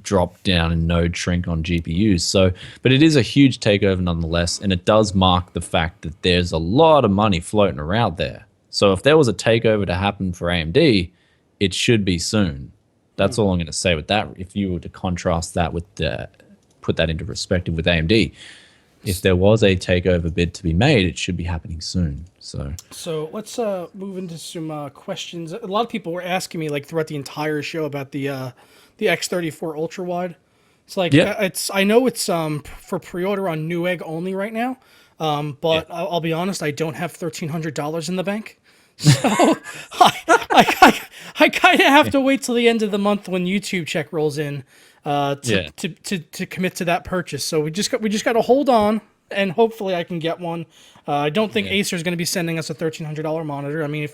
drop down and node shrink on GPUs. So, but it is a huge takeover nonetheless, and it does mark the fact that there's a lot of money floating around there. So if there was a takeover to happen for AMD, it should be soon. That's all I'm going to say with that. If you were to contrast that with put that into perspective with AMD, if there was a takeover bid to be made, it should be happening soon. So let's move into some questions. A lot of people were asking me, like, throughout the entire show about the X34 ultra wide. It's like, I know it's for pre-order on Newegg only right now, but I'll be honest, I don't have $1,300 in the bank. So I kind of have to wait till the end of the month when YouTube check rolls in to commit to that purchase. So we just got to hold on, and hopefully I can get one. I don't think Acer is going to be sending us a $1,300 monitor. I mean,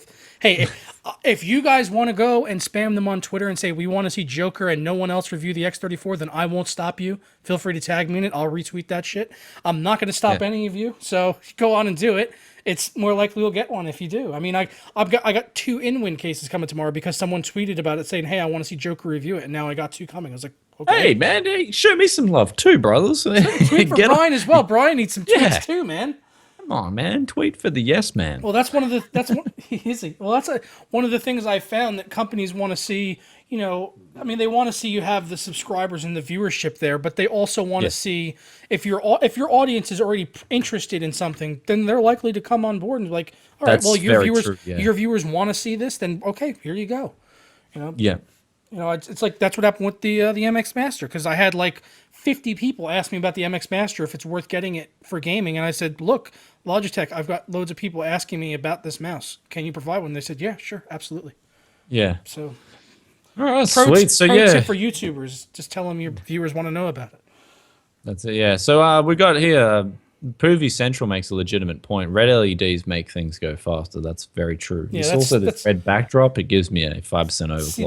if you guys want to go and spam them on Twitter and say we want to see Joker and no one else review the X34, then I won't stop you. Feel free to tag me in it. I'll retweet that shit. I'm not going to stop any of you, so go on and do it. It's more likely we'll get one if you do. I mean, I got 2 in-win cases coming tomorrow because someone tweeted about it saying, "Hey, I want to see Joker review it," and now I got 2 coming. I was like, okay. Hey, man, show me some love too, brothers. Tweet for Brian as well. Brian needs some tweets too, man. Come on, man. Tweet for the yes man. Well, that's one of the one of the things I found that companies want to see. I mean, they want to see you have the subscribers and the viewership there, but they also want to see if your audience is already interested in something, then they're likely to come on board and be like, all right, well, your viewers want to see this, then okay, here you go. It's like that's what happened with the MX Master, because I had like 50 people ask me about the MX Master if it's worth getting it for gaming, and I said, look, Logitech, I've got loads of people asking me about this mouse. Can you provide one? They said, yeah, sure, absolutely. Yeah. So. Oh, sweet. So tip for YouTubers, just tell them your viewers want to know about it. That's it. Yeah. So we got here. Poovy Central makes a legitimate point. Red LEDs make things go faster. That's very true. Yeah, also the red backdrop. It gives me a 5% overclock. See,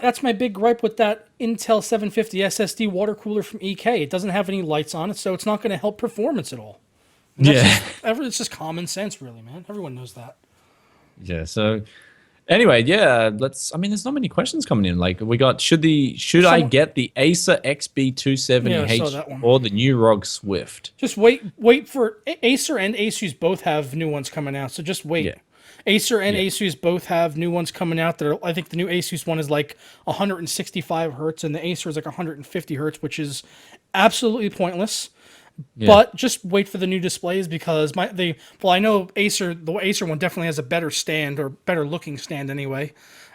that's my big gripe with that Intel 750 SSD water cooler from EK. It doesn't have any lights on it, so it's not going to help performance at all. It's just common sense, really, man. Everyone knows that. Yeah. So. Anyway, there's not many questions coming in. Like, we got, should I get the Acer XB270H or the new ROG Swift? Just wait for Acer and Asus both have new ones coming out. So just wait. Yeah. Acer and Asus both have new ones coming out. I think the new Asus one is like 165 hertz and the Acer is like 150 hertz, which is absolutely pointless. But just wait for the new displays because I know the Acer one definitely has a better stand or better looking stand anyway.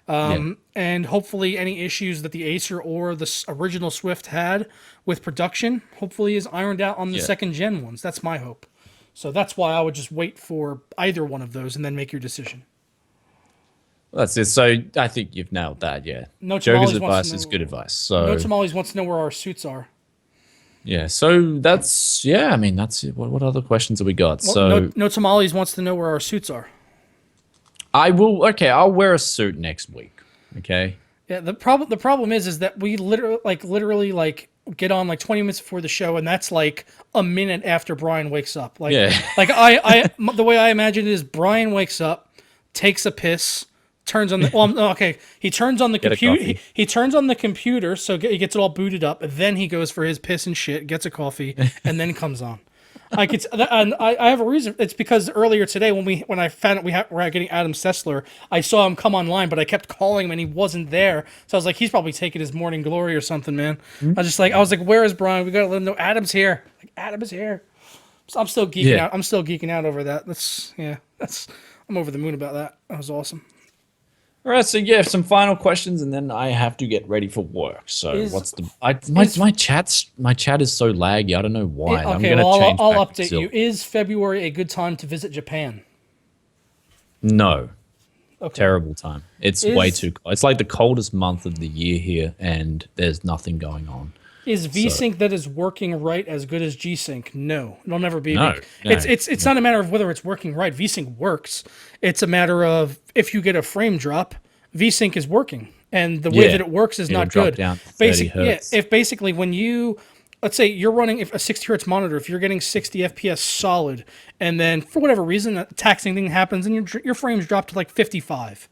And hopefully any issues that the Acer or the original Swift had with production hopefully is ironed out on the second gen ones. That's my hope. So that's why I would just wait for either one of those and then make your decision. That's it. So I think you've nailed that. Yeah. No Joker's Tamales advice is good advice. So No Tamales wants to know where our suits are. yeah. So that's I mean, that's it. What other questions have we got? Well, So no Tamales wants to know where our suits are. I will. Okay, I'll wear a suit next week. Okay. Yeah. The problem is that we literally get on 20 minutes before the show, and that's like a minute after Brian wakes up. Like the way I imagine it is Brian wakes up, takes a piss, turns on the he turns on the computer. He turns on the computer, so he gets it all booted up. And then he goes for his piss and shit, gets a coffee, and then comes on. I have a reason. It's because earlier today when I found out we're getting Adam Sessler, I saw him come online, but I kept calling him and he wasn't there. So I was like, he's probably taking his morning glory or something, man. I was like, where is Brian? We gotta let him know Adam's here. Like, Adam is here. So I'm still geeking out. I'm still geeking out over that. I'm over the moon about that. That was awesome. All right, so some final questions, and then I have to get ready for work. So my chat is so laggy. I don't know why. I'll update you. Is February a good time to visit Japan? No. Okay. Terrible time. It's way too cold. It's like the coldest month of the year here, and there's nothing going on. Is VSync that is working right as good as G-Sync? No, it'll never be. No. It's not a matter of whether it's working right. VSync works. It's a matter of if you get a frame drop, VSync is working, and the way that it works is not good. Basically when you, let's say you're running a 60 hertz monitor, if you're getting 60 FPS solid, and then for whatever reason a taxing thing happens and your frames drop to 55.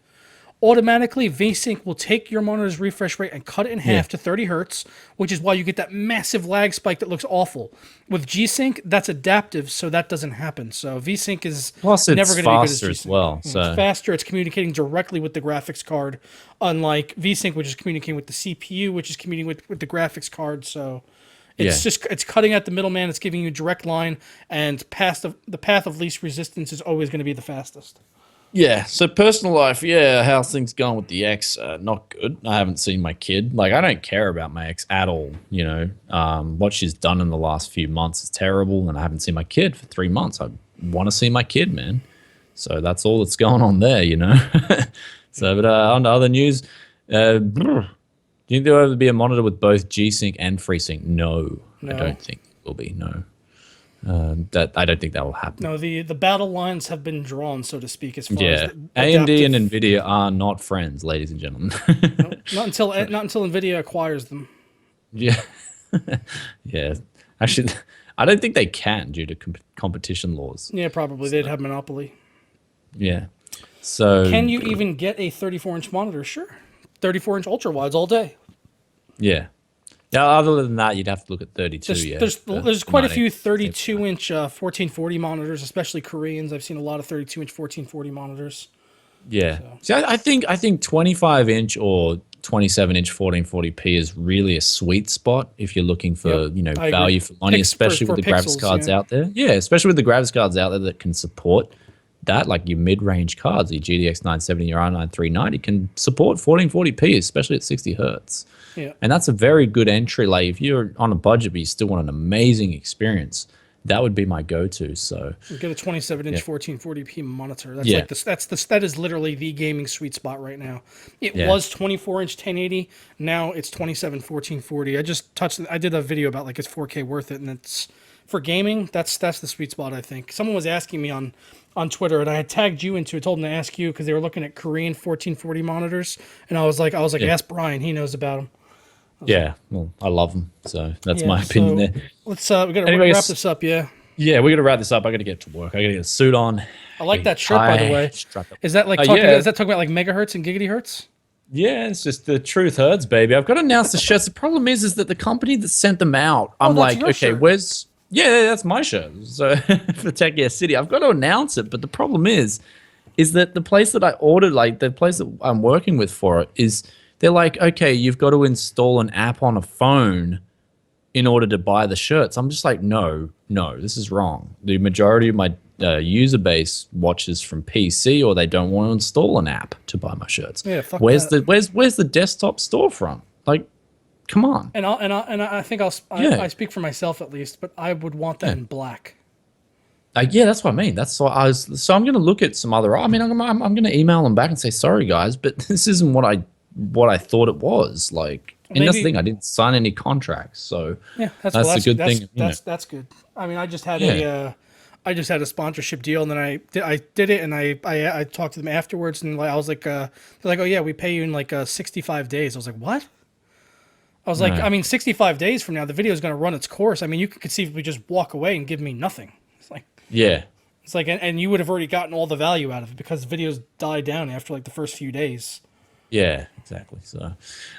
Automatically, VSync will take your monitor's refresh rate and cut it in half to 30 hertz, which is why you get that massive lag spike that looks awful. With G-Sync, that's adaptive, so that doesn't happen. So VSync is never going to be good as G-Sync. As well. So. It's faster. It's communicating directly with the graphics card, unlike VSync, which is communicating with the CPU, which is communicating with the graphics card. So it's cutting out the middleman. It's giving you a direct line, and the path of least resistance is always going to be the fastest. Yeah, so personal life, how's things going with the ex? Not good. I haven't seen my kid. I don't care about my ex at all, what she's done in the last few months is terrible, and I haven't seen my kid for 3 months. I want to see my kid, man. So that's all that's going on there, So, but on to other news. Do you think there will ever be a monitor with both G-Sync and FreeSync? No, I don't think it will be, no. I don't think that will happen. No, the battle lines have been drawn, so to speak, as far as AMD and Nvidia are not friends, ladies and gentlemen. Not until Nvidia acquires them. Yeah, yeah. Actually, I don't think they can due to competition laws. Yeah, probably they'd have monopoly. Yeah. So can you even get a 34-inch monitor? Sure, 34-inch ultra wides all day. Yeah. Yeah, other than that, you'd have to look at 32. There's quite a few 32-inch 1440 monitors, especially Koreans. I've seen a lot of 32-inch 1440 monitors. Yeah. So. See, I think 25-inch or 27-inch 1440p is really a sweet spot if you're looking for value for money, especially with the graphics cards out there. Yeah, especially with the graphics cards out there that can support that, like your mid-range cards, your GTX 970, your R9 390 can support 1440p, especially at 60 hertz. Yeah. And that's a very good entry. Like if you're on a budget but you still want an amazing experience, that would be my go-to. So you get a 27-inch 1440p monitor. That's that is literally the gaming sweet spot right now. It was 24-inch 1080. Now it's 27 1440. I did a video about is 4K worth it, and it's for gaming. That's the sweet spot, I think. Someone was asking me on Twitter, and I had tagged you into it, told them to ask you because they were looking at Korean 1440 monitors, and I was like, ask Brian, he knows about them. Well, I love them, so that's my opinion there. Let's we gotta wrap this up. Yeah, we gotta wrap this up. I gotta get to work. I gotta get a suit on. I like that shirt, by the way. Is that talking about megahertz and gigahertz hertz? Yeah, it's just the truth hurts, baby. I've got to announce the shirts. The problem is that the company that sent them out, I'm like, okay, shirt. where's? Yeah, that's my shirt. So for Tech Gear City, I've got to announce it. But the problem is that the place that I ordered, the place that I'm working with for it, they're like, okay, you've got to install an app on a phone in order to buy the shirts. I'm just like, no, this is wrong. The majority of my user base watches from PC, or they don't want to install an app to buy my shirts. Yeah, fuck where's that. the desktop storefront? Like, come on. And I think I speak for myself at least, but I would want that in black. Yeah, that's what I mean. That's what I was. So I'm going to look at some other. I mean, I'm going to email them back and say, sorry guys, but this isn't what I thought it was. Like, and that's the thing. I didn't sign any contracts, so yeah, that's a good thing. That's good. I mean, I just had a sponsorship deal, and then I did it, and I talked to them afterwards, and I was like, they're like, oh yeah, we pay you in like 65 days. I was like, what? I was like, I mean, 65 days from now, the video is going to run its course. I mean, you could conceivably just walk away and give me nothing. It's like, yeah. It's like, and you would have already gotten all the value out of it because videos die down after like the first few days. Yeah, exactly. So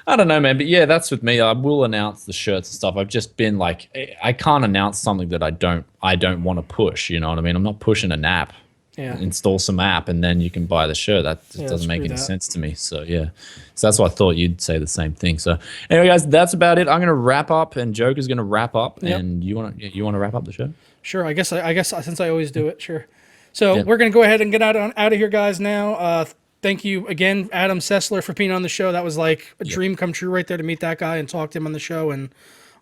I don't know, man. But yeah, that's with me. I will announce the shirts and stuff. I've just been like, I can't announce something that I don't want to push. You know what I mean? I'm not pushing an app. Yeah. Install some app and then you can buy the shirt. That just doesn't make any sense to me. So yeah, so that's why I thought you'd say the same thing. So anyway, guys, that's about it. I'm gonna wrap up, and Joker's gonna wrap up. Yep. And you want to wrap up the show? Sure. I guess since I always do it, sure. So we're gonna go ahead and get out of here, guys. Now, thank you again, Adam Sessler, for being on the show. That was like a dream come true right there to meet that guy and talk to him on the show. And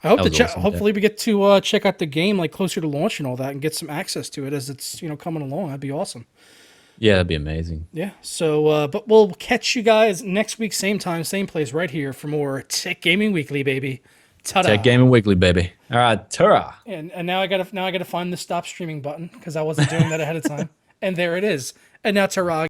I hope hopefully we get to check out the game like closer to launch and all that, and get some access to it as it's coming along. That'd be awesome. Yeah, that'd be amazing. Yeah. So, but we'll catch you guys next week, same time, same place, right here for more Tech Gaming Weekly, baby. Ta-da. Tech Gaming Weekly, baby. All right, ta-ra. And now I gotta find the stop streaming button because I wasn't doing that ahead of time. And there it is. And now ta-ra.